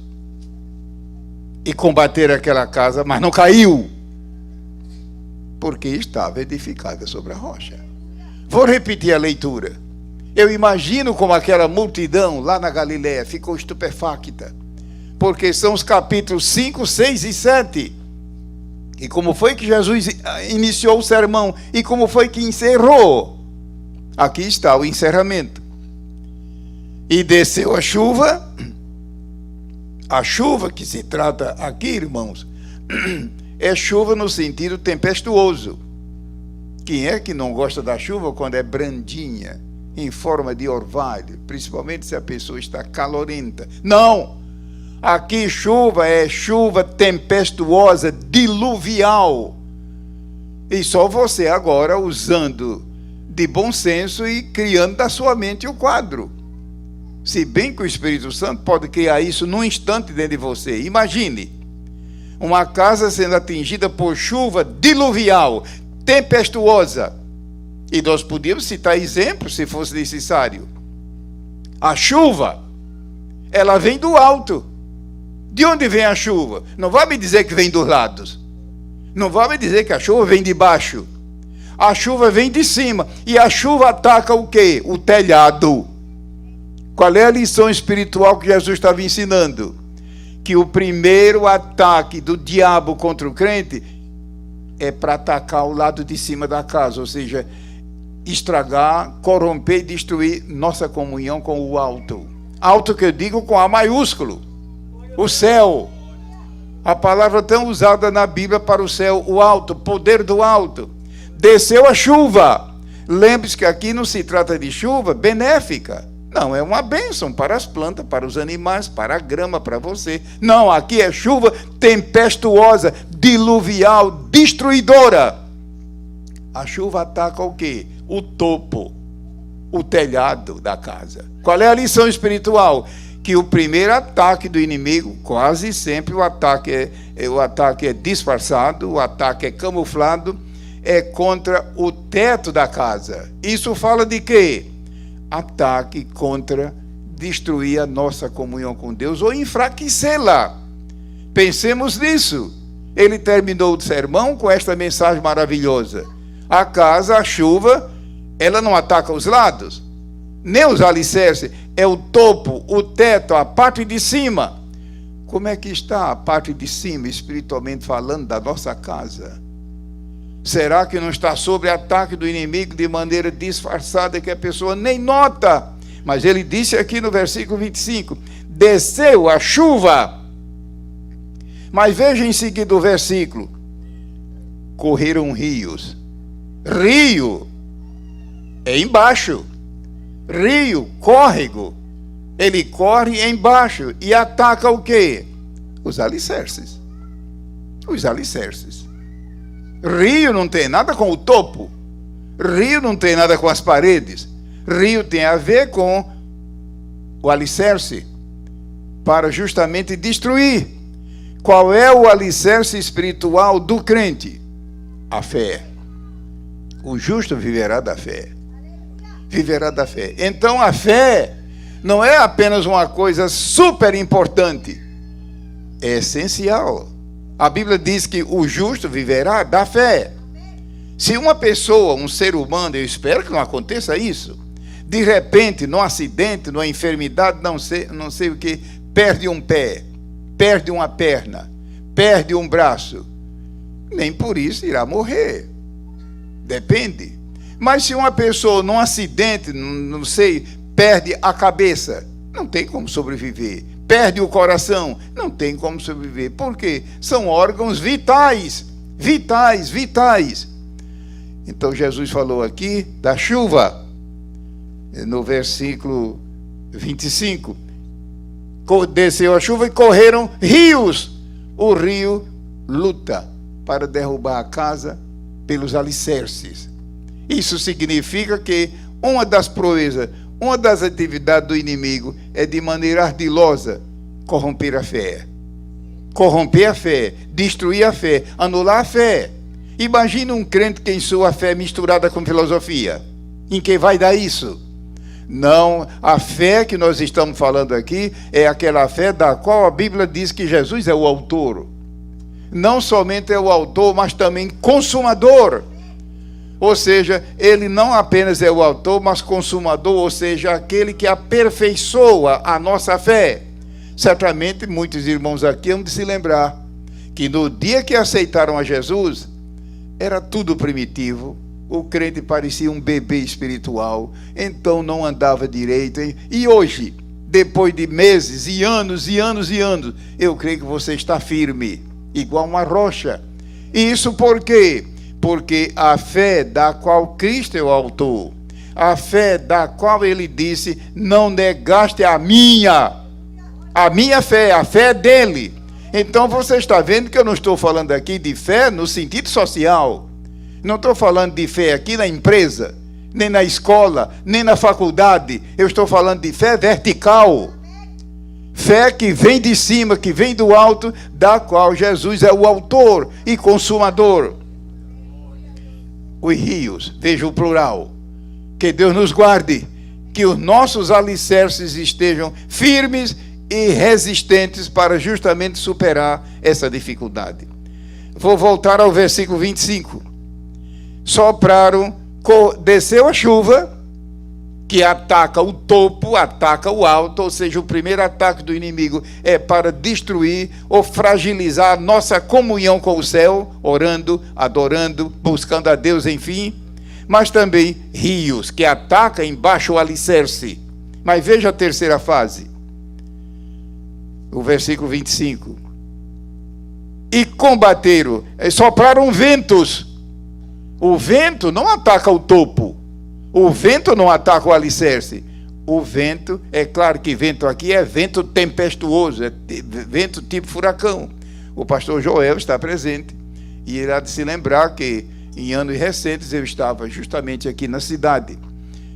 e combateram aquela casa, mas não caiu, porque estava edificada sobre a rocha. Vou repetir a leitura. Eu imagino como aquela multidão lá na Galileia ficou estupefacta, porque são os capítulos 5, 6 e 7. E como foi que Jesus iniciou o sermão e como foi que encerrou? Aqui está o encerramento. E desceu a chuva que se trata aqui, irmãos, é chuva no sentido tempestuoso. Quem é que não gosta da chuva quando é brandinha, em forma de orvalho, principalmente se a pessoa está calorenta? Não! Aqui chuva é chuva tempestuosa, diluvial. E só você agora usando de bom senso e criando da sua mente o quadro. Se bem que o Espírito Santo pode criar isso num instante dentro de você. Imagine uma casa sendo atingida por chuva diluvial, tempestuosa. E nós podíamos citar exemplos se fosse necessário. A chuva, ela vem do alto. De onde vem a chuva? Não vai me dizer que vem dos lados. Não vai me dizer que a chuva vem de baixo. A chuva vem de cima. E a chuva ataca o quê? O telhado. Qual é a lição espiritual que Jesus estava ensinando? Que o primeiro ataque do diabo contra o crente é para atacar o lado de cima da casa, ou seja, estragar, corromper e destruir nossa comunhão com o alto. Alto que eu digo com A maiúsculo. O céu. A palavra tão usada na Bíblia para o céu, o alto, poder do alto. Desceu a chuva. Lembre-se que aqui não se trata de chuva benéfica. Não, é uma bênção para as plantas, para os animais, para a grama, para você. Não, aqui é chuva tempestuosa, diluvial, destruidora. A chuva ataca o quê? O topo, o telhado da casa. Qual é a lição espiritual? Que o primeiro ataque do inimigo, quase sempre o ataque é disfarçado, o ataque é camuflado, é contra o teto da casa. Isso fala de quê? Ataque contra destruir a nossa comunhão com Deus ou enfraquecê-la. Pensemos nisso. Ele terminou o sermão com esta mensagem maravilhosa. A casa, a chuva, ela não ataca os lados, nem os alicerces, é o topo, o teto, a parte de cima. Como é que está a parte de cima, espiritualmente falando, da nossa casa? Será que não está sob ataque do inimigo de maneira disfarçada que a pessoa nem nota? Mas ele disse aqui no versículo 25, desceu a chuva. Mas veja em seguida o versículo, correram rios. Rio é embaixo. Rio, córrego, ele corre embaixo e ataca o quê? Os alicerces. Os alicerces. Rio não tem nada com o topo. Rio não tem nada com as paredes. Rio tem a ver com o alicerce, para justamente destruir. Qual é o alicerce espiritual do crente? A fé. O justo viverá da fé. Viverá da fé. Então a fé não é apenas uma coisa super importante, é essencial. A Bíblia diz que o justo viverá da fé. Se uma pessoa, um ser humano, eu espero que não aconteça isso, de repente, num acidente, numa enfermidade, não sei o que, perde um pé, perde uma perna, perde um braço, nem por isso irá morrer. Depende. Mas se uma pessoa num acidente, não sei, perde a cabeça, não tem como sobreviver. Perde o coração, não tem como sobreviver. Por quê? São órgãos vitais. Vitais, vitais. Então Jesus falou aqui da chuva. No versículo 25. Desceu a chuva e correram rios. O rio luta para derrubar a casa pelos alicerces. Isso significa que uma das proezas, uma das atividades do inimigo é, de maneira ardilosa, corromper a fé. Corromper a fé, destruir a fé, anular a fé. Imagina um crente que tem sua fé misturada com filosofia. Em que vai dar isso? Não, a fé que nós estamos falando aqui é aquela fé da qual a Bíblia diz que Jesus é o autor. Não somente é o autor, mas também consumador. Ou seja, ele não apenas é o autor, mas consumador, ou seja, aquele que aperfeiçoa a nossa fé. Certamente muitos irmãos aqui hão de se lembrar que no dia que aceitaram a Jesus, era tudo primitivo. O crente parecia um bebê espiritual, então não andava direito. E hoje, depois de meses e anos e anos e anos, eu creio que você está firme, igual uma rocha. E isso por quê? Porque a fé da qual Cristo é o autor, a fé da qual ele disse, não negaste a minha fé, a fé dele. Então você está vendo que eu não estou falando aqui de fé no sentido social. Não estou falando de fé aqui na empresa, nem na escola, nem na faculdade. Eu estou falando de fé vertical. Fé que vem de cima, que vem do alto, da qual Jesus é o autor e consumador. Os rios, veja o plural. Que Deus nos guarde, que os nossos alicerces estejam firmes e resistentes para justamente superar essa dificuldade. Vou voltar ao versículo 25. Sopraram, desceu a chuva, que ataca o topo, ataca o alto, ou seja, o primeiro ataque do inimigo é para destruir ou fragilizar a nossa comunhão com o céu, orando, adorando, buscando a Deus, enfim. Mas também rios, que ataca embaixo o alicerce. Mas veja a terceira fase. O versículo 25. E combateram, sopraram ventos. O vento não ataca o topo. O vento não ataca o alicerce. O vento, é claro que vento aqui é vento tempestuoso, é vento tipo furacão. O pastor Joel está presente e irá de se lembrar que em anos recentes eu estava justamente aqui na cidade.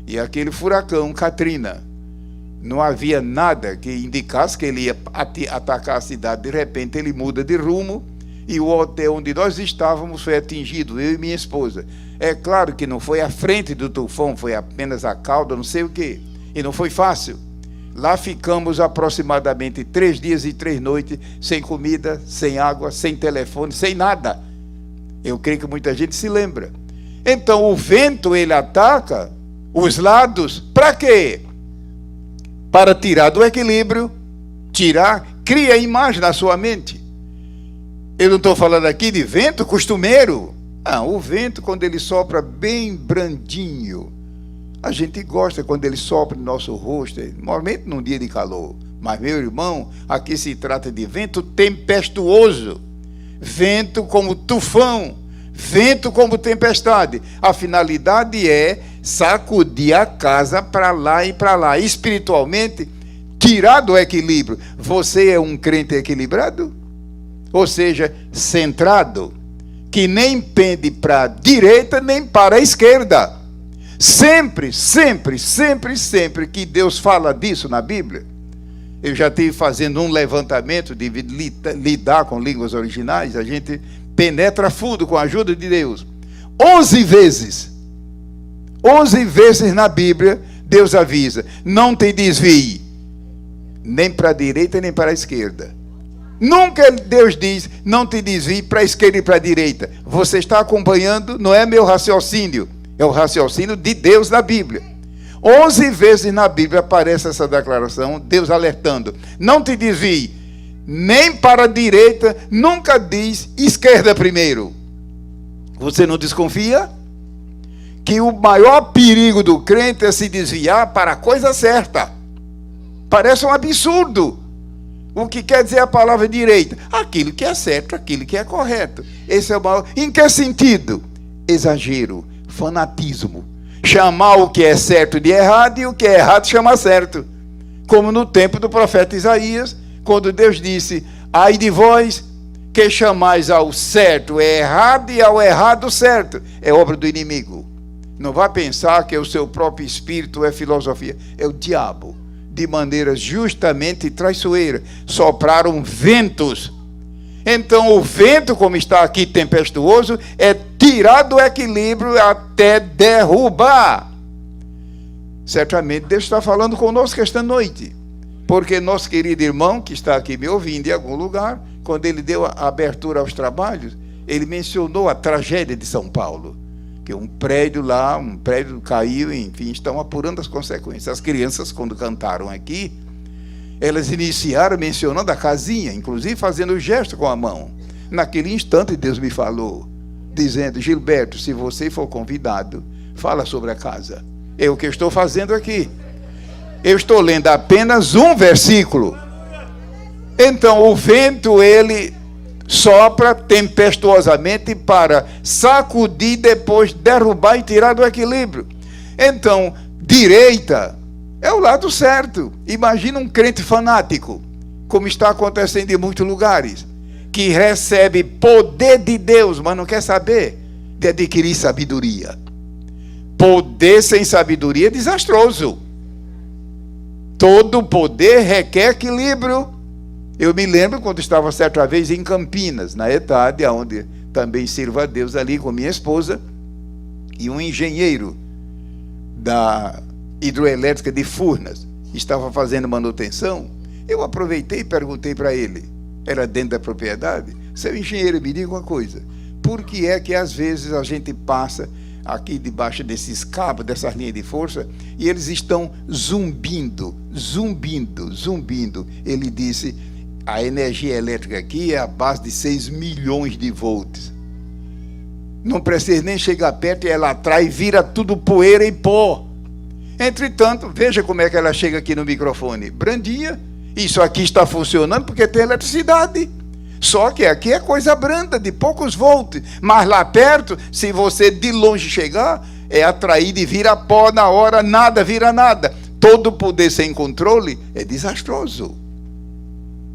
E aquele furacão Katrina, não havia nada que indicasse que ele ia atacar a cidade. De repente ele muda de rumo e o hotel onde nós estávamos foi atingido, eu e minha esposa. É claro que não foi a frente do tufão, foi apenas a cauda, não sei o quê. E não foi fácil. Lá ficamos aproximadamente 3 dias e 3 noites, sem comida, sem água, sem telefone, sem nada. Eu creio que muita gente se lembra. Então o vento, ele ataca os lados, para quê? Para tirar do equilíbrio, cria imagem na sua mente. Eu não estou falando aqui de vento costumeiro. O vento, quando ele sopra bem brandinho, a gente gosta quando ele sopra no nosso rosto, normalmente num dia de calor. Mas, meu irmão, aqui se trata de vento tempestuoso, vento como tufão, vento como tempestade. A finalidade é sacudir a casa para lá e para lá. Espiritualmente, tirar do equilíbrio. Você é um crente equilibrado? Ou seja, centrado, que nem pende para a direita nem para a esquerda. Sempre, sempre, sempre, sempre que Deus fala disso na Bíblia, eu já estive fazendo um levantamento de lidar com línguas originais, a gente penetra fundo com a ajuda de Deus. 11 vezes na Bíblia, Deus avisa, não te desvie, nem para a direita nem para a esquerda. Nunca Deus diz, não te desvie para a esquerda e para a direita. Você está acompanhando, não é meu raciocínio, é o raciocínio de Deus na Bíblia. 11 vezes na Bíblia aparece essa declaração, Deus alertando, não te desvie, nem para a direita, nunca diz esquerda primeiro. Você não desconfia? Que o maior perigo do crente é se desviar para a coisa certa. Parece um absurdo. O que quer dizer a palavra direita? Aquilo que é certo, aquilo que é correto. Esse é o maior. Em que sentido? Exagero, fanatismo. Chamar o que é certo de errado e o que é errado chamar certo. Como no tempo do profeta Isaías, quando Deus disse, ai de vós, que chamais ao certo errado e ao errado certo. É obra do inimigo. Não vá pensar que o seu próprio espírito é filosofia. É o diabo, de maneira justamente traiçoeira. Sopraram ventos. Então o vento, como está aqui tempestuoso, é tirar do equilíbrio até derrubar. Certamente Deus está falando conosco esta noite. Porque nosso querido irmão, que está aqui me ouvindo em algum lugar, quando ele deu a abertura aos trabalhos, ele mencionou a tragédia de São Paulo. Que um prédio lá, um prédio caiu, enfim, estão apurando as consequências. As crianças, quando cantaram aqui, elas iniciaram mencionando a casinha, inclusive fazendo o gesto com a mão. Naquele instante, Deus me falou, dizendo: Gilberto, se você for convidado, fala sobre a casa. É o que eu estou fazendo aqui. Eu estou lendo apenas um versículo. Então, o vento, ele sopra tempestuosamente para sacudir, depois derrubar e tirar do equilíbrio. Então, direita é o lado certo. Imagina um crente fanático, como está acontecendo em muitos lugares, que recebe poder de Deus, mas não quer saber de adquirir sabedoria. Poder sem sabedoria é desastroso. Todo poder requer equilíbrio. Eu me lembro quando estava certa vez em Campinas, na ETAD, onde também sirvo a Deus ali com minha esposa, e um engenheiro da hidroelétrica de Furnas estava fazendo manutenção. Eu aproveitei e perguntei para ele, era dentro da propriedade: seu engenheiro, me diga uma coisa, por que é que às vezes a gente passa aqui debaixo desses cabos, dessas linhas de força, e eles estão zumbindo. Ele disse: a energia elétrica aqui é a base de 6 milhões de volts. Não precisa nem chegar perto e ela atrai e vira tudo poeira e pó. Entretanto, veja como é que ela chega aqui no microfone. Brandinha, isso aqui está funcionando porque tem eletricidade. Só que aqui é coisa branda, de poucos volts. Mas lá perto, se você de longe chegar, é atraído e vira pó na hora, nada vira nada. Todo poder sem controle é desastroso.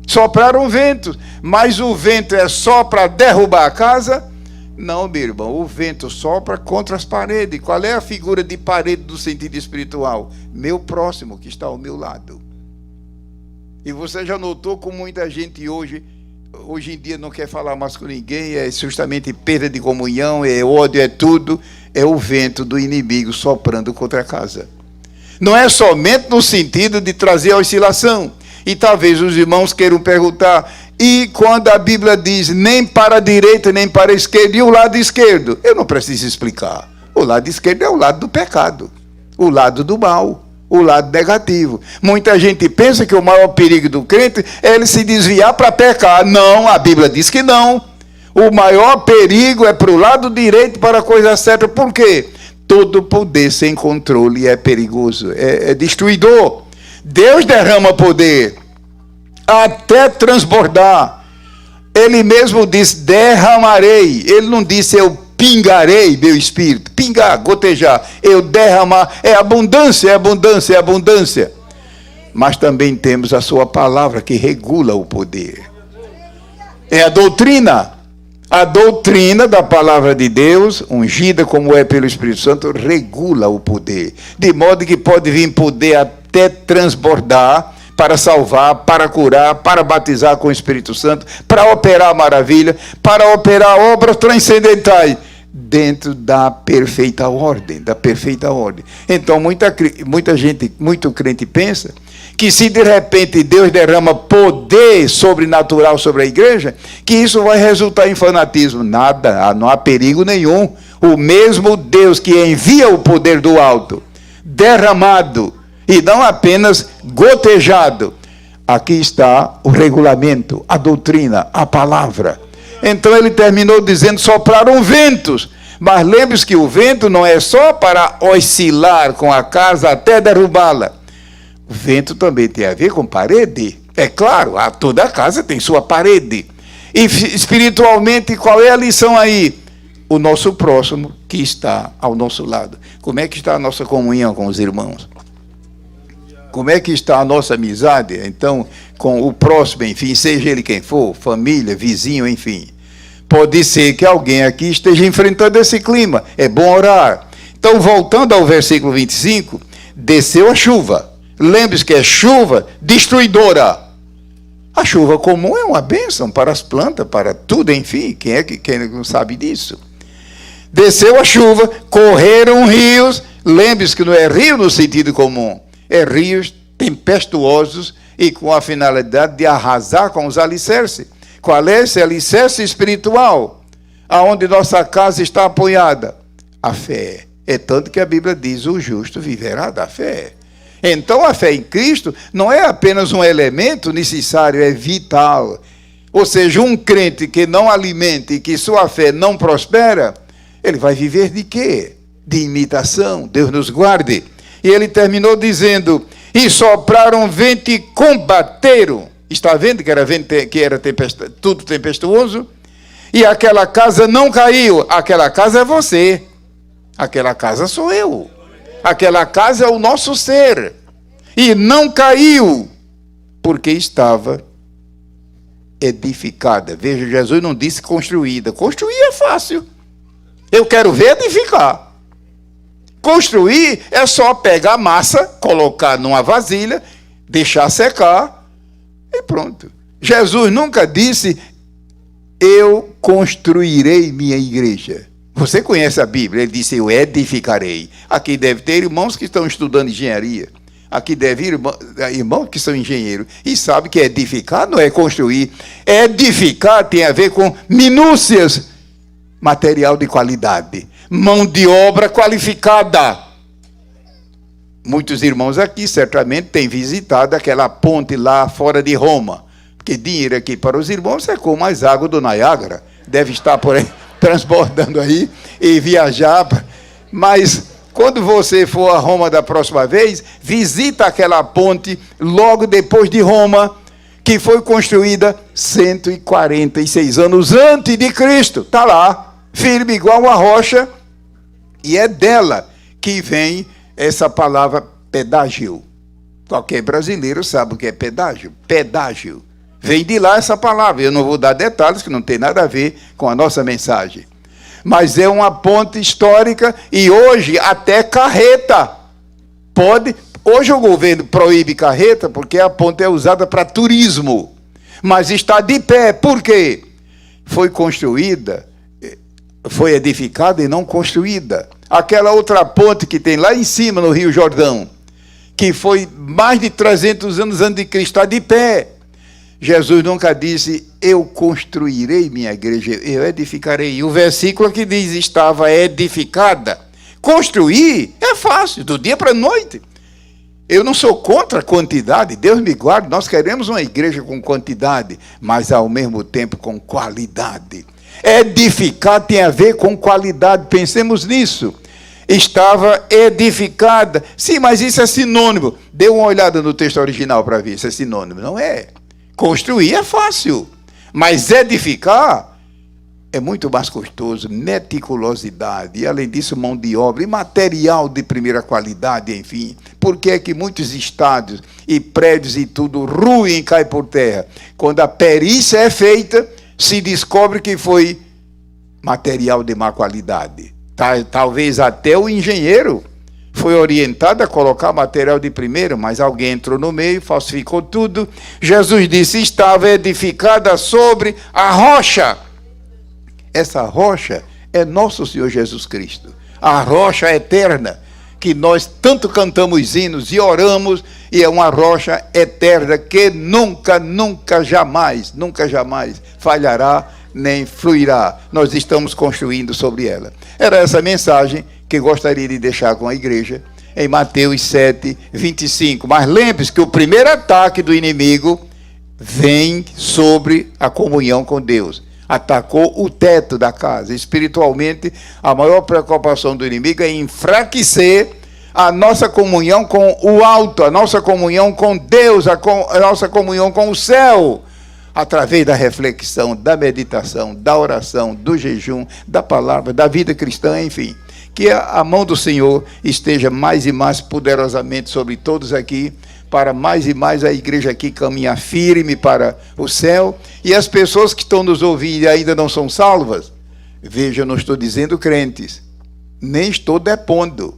Sopraram ventos, mas o vento é só para derrubar a casa? Não, meu irmão, o vento sopra contra as paredes. Qual é a figura de parede do sentido espiritual? Meu próximo, que está ao meu lado. E você já notou como muita gente hoje em dia não quer falar mais com ninguém, é justamente perda de comunhão, é ódio, é tudo, é o vento do inimigo soprando contra a casa. Não é somente no sentido de trazer a oscilação. E talvez os irmãos queiram perguntar: e quando a Bíblia diz nem para a direita nem para a esquerda, e o lado esquerdo? Eu não preciso explicar. O lado esquerdo é o lado do pecado, o lado do mal, o lado negativo. Muita gente pensa que o maior perigo do crente é ele se desviar para pecar. Não, a Bíblia diz que não. O maior perigo é para o lado direito, para a coisa certa. Por quê? Todo poder sem controle é perigoso, é destruidor. Deus derrama poder até transbordar. Ele mesmo diz: derramarei. Ele não disse: eu pingarei meu espírito. Pingar, gotejar. Eu derramar. É abundância, é abundância, é abundância. Mas também temos a sua palavra que regula o poder. É a doutrina. A doutrina da palavra de Deus, ungida como é pelo Espírito Santo, regula o poder. De modo que pode vir poder até transbordar para salvar, para curar, para batizar com o Espírito Santo, para operar maravilha, para operar obras transcendentais, dentro da perfeita ordem, Então, muita gente, muito crente pensa que se de repente Deus derrama poder sobrenatural sobre a igreja, que isso vai resultar em fanatismo. Nada, não há perigo nenhum. O mesmo Deus que envia o poder do alto, derramado, e não apenas gotejado. Aqui está o regulamento, a doutrina, a palavra. Então ele terminou dizendo: sopraram ventos. Mas lembre-se que o vento não é só para oscilar com a casa até derrubá-la. O vento também tem a ver com parede. É claro, toda a casa tem sua parede. E espiritualmente, qual é a lição aí? O nosso próximo que está ao nosso lado. Como é que está a nossa comunhão com os irmãos? Como é que está a nossa amizade, então, com o próximo, enfim, seja ele quem for, família, vizinho, enfim. Pode ser que alguém aqui esteja enfrentando esse clima. É bom orar. Então, voltando ao versículo 25, desceu a chuva. Lembre-se que é chuva destruidora. A chuva comum é uma bênção para as plantas, para tudo, enfim. Quem não sabe disso? Desceu a chuva, correram rios. Lembre-se que não é rio no sentido comum. É rios tempestuosos e com a finalidade de arrasar com os alicerces. Qual é esse alicerce espiritual? Aonde nossa casa está apoiada? A fé. É tanto que a Bíblia diz, o justo viverá da fé. Então a fé em Cristo não é apenas um elemento necessário, é vital. Ou seja, um crente que não alimente e que sua fé não prospera, ele vai viver de quê? De imitação. Deus nos guarde. E ele terminou dizendo, e sopraram vento e combateram. Está vendo que era tudo tempestuoso? E aquela casa não caiu. Aquela casa é você. Aquela casa sou eu. Aquela casa é o nosso ser. E não caiu, porque estava edificada. Veja, Jesus não disse construída. Construir é fácil. Eu quero ver edificar. Construir é só pegar massa, colocar numa vasilha, deixar secar e pronto. Jesus nunca disse, eu construirei minha igreja. Você conhece a Bíblia, ele disse, eu edificarei. Aqui deve ter irmãos que estão estudando engenharia. Aqui deve ir irmãos que são engenheiros. E sabe que edificar não é construir. Edificar tem a ver com minúcias. Material de qualidade. Mão de obra qualificada. Muitos irmãos aqui certamente têm visitado aquela ponte lá fora de Roma. Porque dinheiro aqui para os irmãos é como as águas do Niágara. Deve estar por aí transbordando aí e viajar. Mas quando você for a Roma da próxima vez, visita aquela ponte logo depois de Roma, que foi construída 146 anos antes de Cristo. Está lá, firme igual uma rocha, e é dela que vem essa palavra pedágio. Qualquer brasileiro sabe o que é pedágio. Pedágio. Vem de lá essa palavra. Eu não vou dar detalhes, que não tem nada a ver com a nossa mensagem. Mas é uma ponte histórica e hoje até carreta pode. Hoje o governo proíbe carreta porque a ponte é usada para turismo. Mas está de pé. Por quê? Foi construída, foi edificada e não construída. Aquela outra ponte que tem lá em cima no Rio Jordão, que foi mais de 300 anos antes de Cristo, está de pé. Jesus nunca disse, eu construirei minha igreja, eu edificarei. E o versículo que diz, estava edificada. Construir é fácil, do dia para a noite. Eu não sou contra a quantidade, Deus me guarde, nós queremos uma igreja com quantidade, mas ao mesmo tempo com qualidade. Edificar tem a ver com qualidade, pensemos nisso. Estava edificada. Sim, mas isso é sinônimo. Dê uma olhada no texto original para ver se é sinônimo. Não é. Construir é fácil, mas edificar é muito mais custoso, meticulosidade, e além disso mão de obra e material de primeira qualidade, enfim. Por que é que muitos estádios e prédios e tudo ruem e cai por terra? Quando a perícia é feita, se descobre que foi material de má qualidade. Talvez até o engenheiro foi orientado a colocar material de primeiro, mas alguém entrou no meio, falsificou tudo. Jesus disse, estava edificada sobre a rocha. Essa rocha é nosso Senhor Jesus Cristo. A rocha eterna, que nós tanto cantamos hinos e oramos, e é uma rocha eterna que nunca, nunca, jamais, nunca, jamais falhará, nem fluirá. Nós estamos construindo sobre ela. Era essa mensagem que gostaria de deixar com a igreja, em Mateus 7, 25. Mas lembre-se que o primeiro ataque do inimigo vem sobre a comunhão com Deus. Atacou o teto da casa. Espiritualmente, a maior preocupação do inimigo é enfraquecer a nossa comunhão com o alto, a nossa comunhão com Deus, a nossa comunhão com o céu, através da reflexão, da meditação, da oração, do jejum, da palavra, da vida cristã, enfim. Que a mão do Senhor esteja mais e mais poderosamente sobre todos aqui, para mais e mais a igreja aqui caminhar firme para o céu. E as pessoas que estão nos ouvindo e ainda não são salvas, veja, eu não estou dizendo crentes, Nem estou depondo.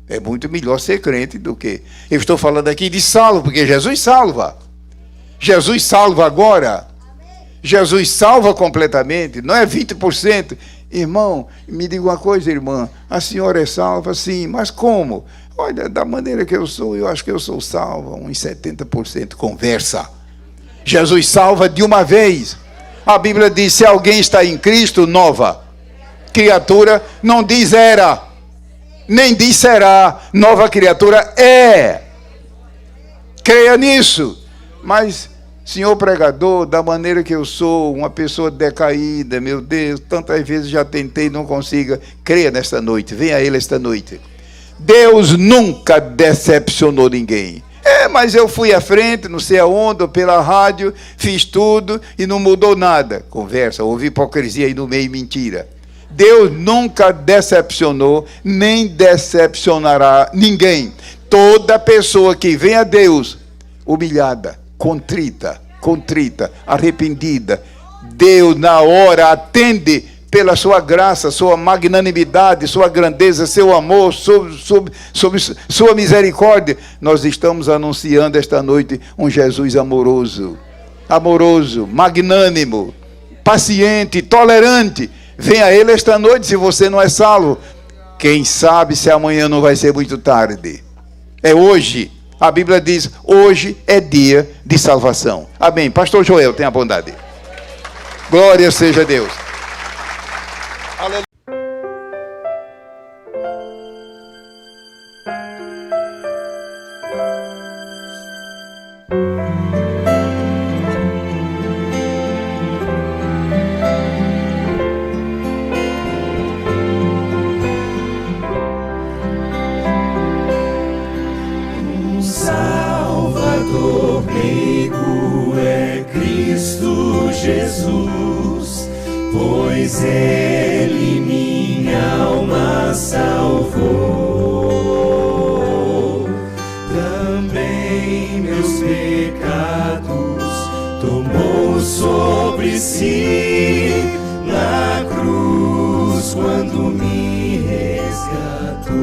É muito melhor ser crente do que... Eu estou falando aqui de salvo, porque Jesus salva. Jesus salva agora. Jesus salva completamente, não é 20%. Irmão, me diga uma coisa, irmã. A senhora é salva? Sim, mas como? Olha, da maneira que eu sou, eu acho que eu sou salva. Uns 70%. Conversa. Jesus salva de uma vez. A Bíblia diz, se alguém está em Cristo, nova criatura, não diz era, nem diz será, nova criatura é. Creia nisso. Mas, senhor pregador, da maneira que eu sou, uma pessoa decaída, meu Deus, tantas vezes já tentei, não consigo. Creia nesta noite, venha a Ele esta noite. Deus nunca decepcionou ninguém. Mas eu fui à frente, não sei aonde, ou pela rádio, fiz tudo e não mudou nada. Conversa, houve hipocrisia aí no meio, mentira. Deus nunca decepcionou, nem decepcionará ninguém. Toda pessoa que vem a Deus, humilhada, contrita, arrependida, Deus na hora atende pela sua graça, sua magnanimidade, sua grandeza, seu amor, sobre sua misericórdia. Nós estamos anunciando esta noite um Jesus amoroso, magnânimo, paciente, tolerante. Venha a Ele esta noite se você não é salvo. Quem sabe se amanhã não vai ser muito tarde. É hoje. A Bíblia diz, hoje é dia de salvação. Amém. Pastor Joel, tenha bondade. Glória seja a Deus. Aleluia. Salvador meigo é Cristo Jesus, pois Ele minha alma salvou. Também meus pecados tomou sobre si na cruz quando me resgatou.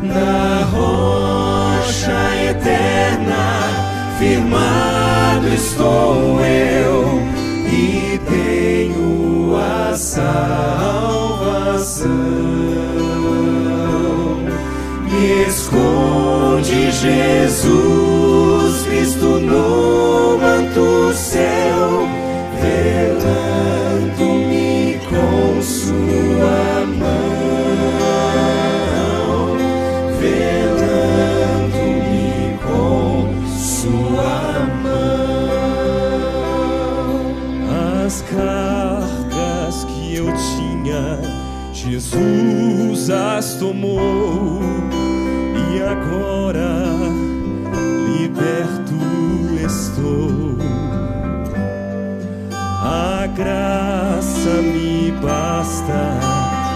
Na rocha eterna, firmado estou eu e tenho a salvação. Me esconde Jesus Cristo no manto céu, velando-me com sua mão. As cargas que eu tinha, Jesus as tomou, e agora liberto estou. A graça me basta,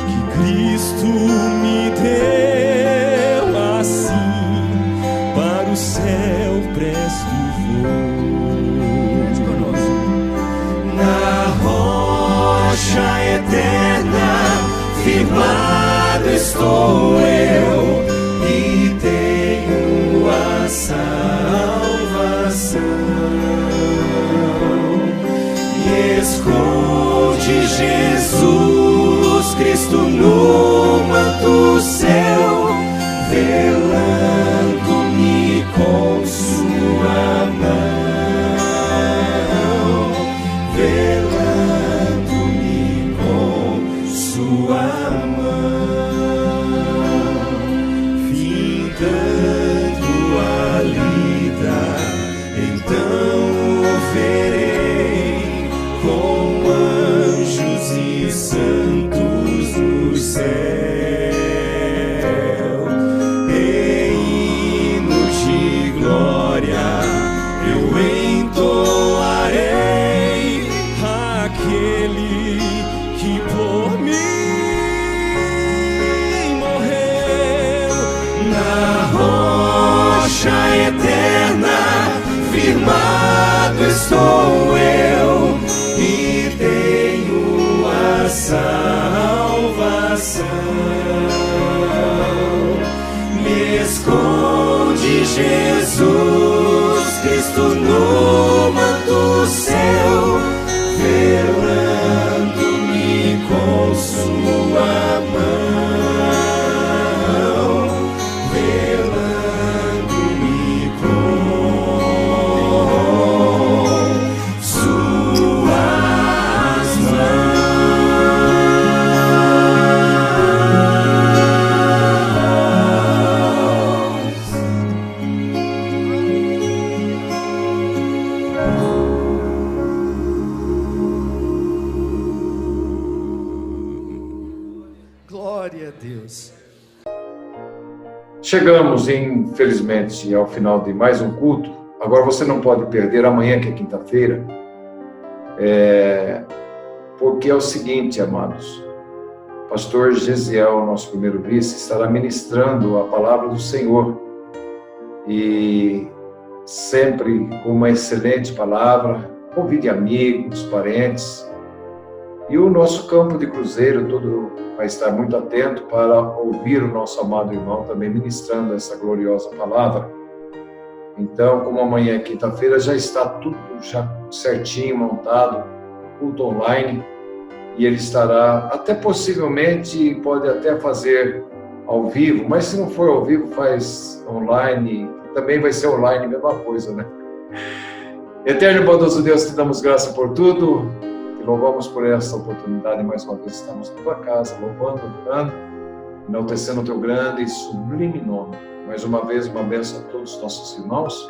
que Cristo me deu, assim para o céu presto vou. Na rocha eterna, firmado estou eu e tenho a salvação. Me esconde Jesus Cristo no manto céu, velando-me com sua mão. Velando-me com sua mão, findando a lida, então o verei com anjos e santos no céu, e hinos de glória eu entoarei. Aquele que por mim morreu, na rocha eterna, firmado estou eu e tenho a salvação. coração. Me esconde, Jesus Cristo, no manto céu, velando-me com sua mão, velando-me com suas Glória a Deus. Chegamos, infelizmente, ao final de mais um culto. Agora você não pode perder amanhã, que é quinta-feira, porque é o seguinte, amados. Pastor Gesiel, nosso primeiro vice, estará ministrando a palavra do Senhor. E sempre com uma excelente palavra. Convide amigos, parentes. E o nosso campo de cruzeiro todo vai estar muito atento para ouvir o nosso amado irmão também ministrando essa gloriosa palavra. Então, como amanhã é quinta-feira, já está tudo já certinho, montado, culto online, e ele estará, até possivelmente, pode até fazer ao vivo, mas se não for ao vivo, faz online, também vai ser online, a mesma coisa, né? Eterno e bondoso Deus, te damos graça por tudo, te louvamos por essa oportunidade, mais uma vez estamos na tua casa, louvando, adorando, enaltecendo o teu grande e sublime nome. Mais uma vez, uma bênção a todos os nossos irmãos.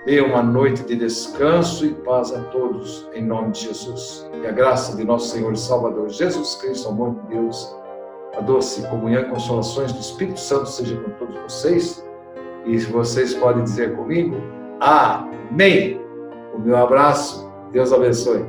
Dê uma noite de descanso e paz a todos, em nome de Jesus. E a graça de nosso Senhor e Salvador Jesus Cristo, o amor de Deus, a doce comunhão e consolações do Espírito Santo seja com todos vocês. E vocês podem dizer comigo, amém. O meu abraço, Deus abençoe.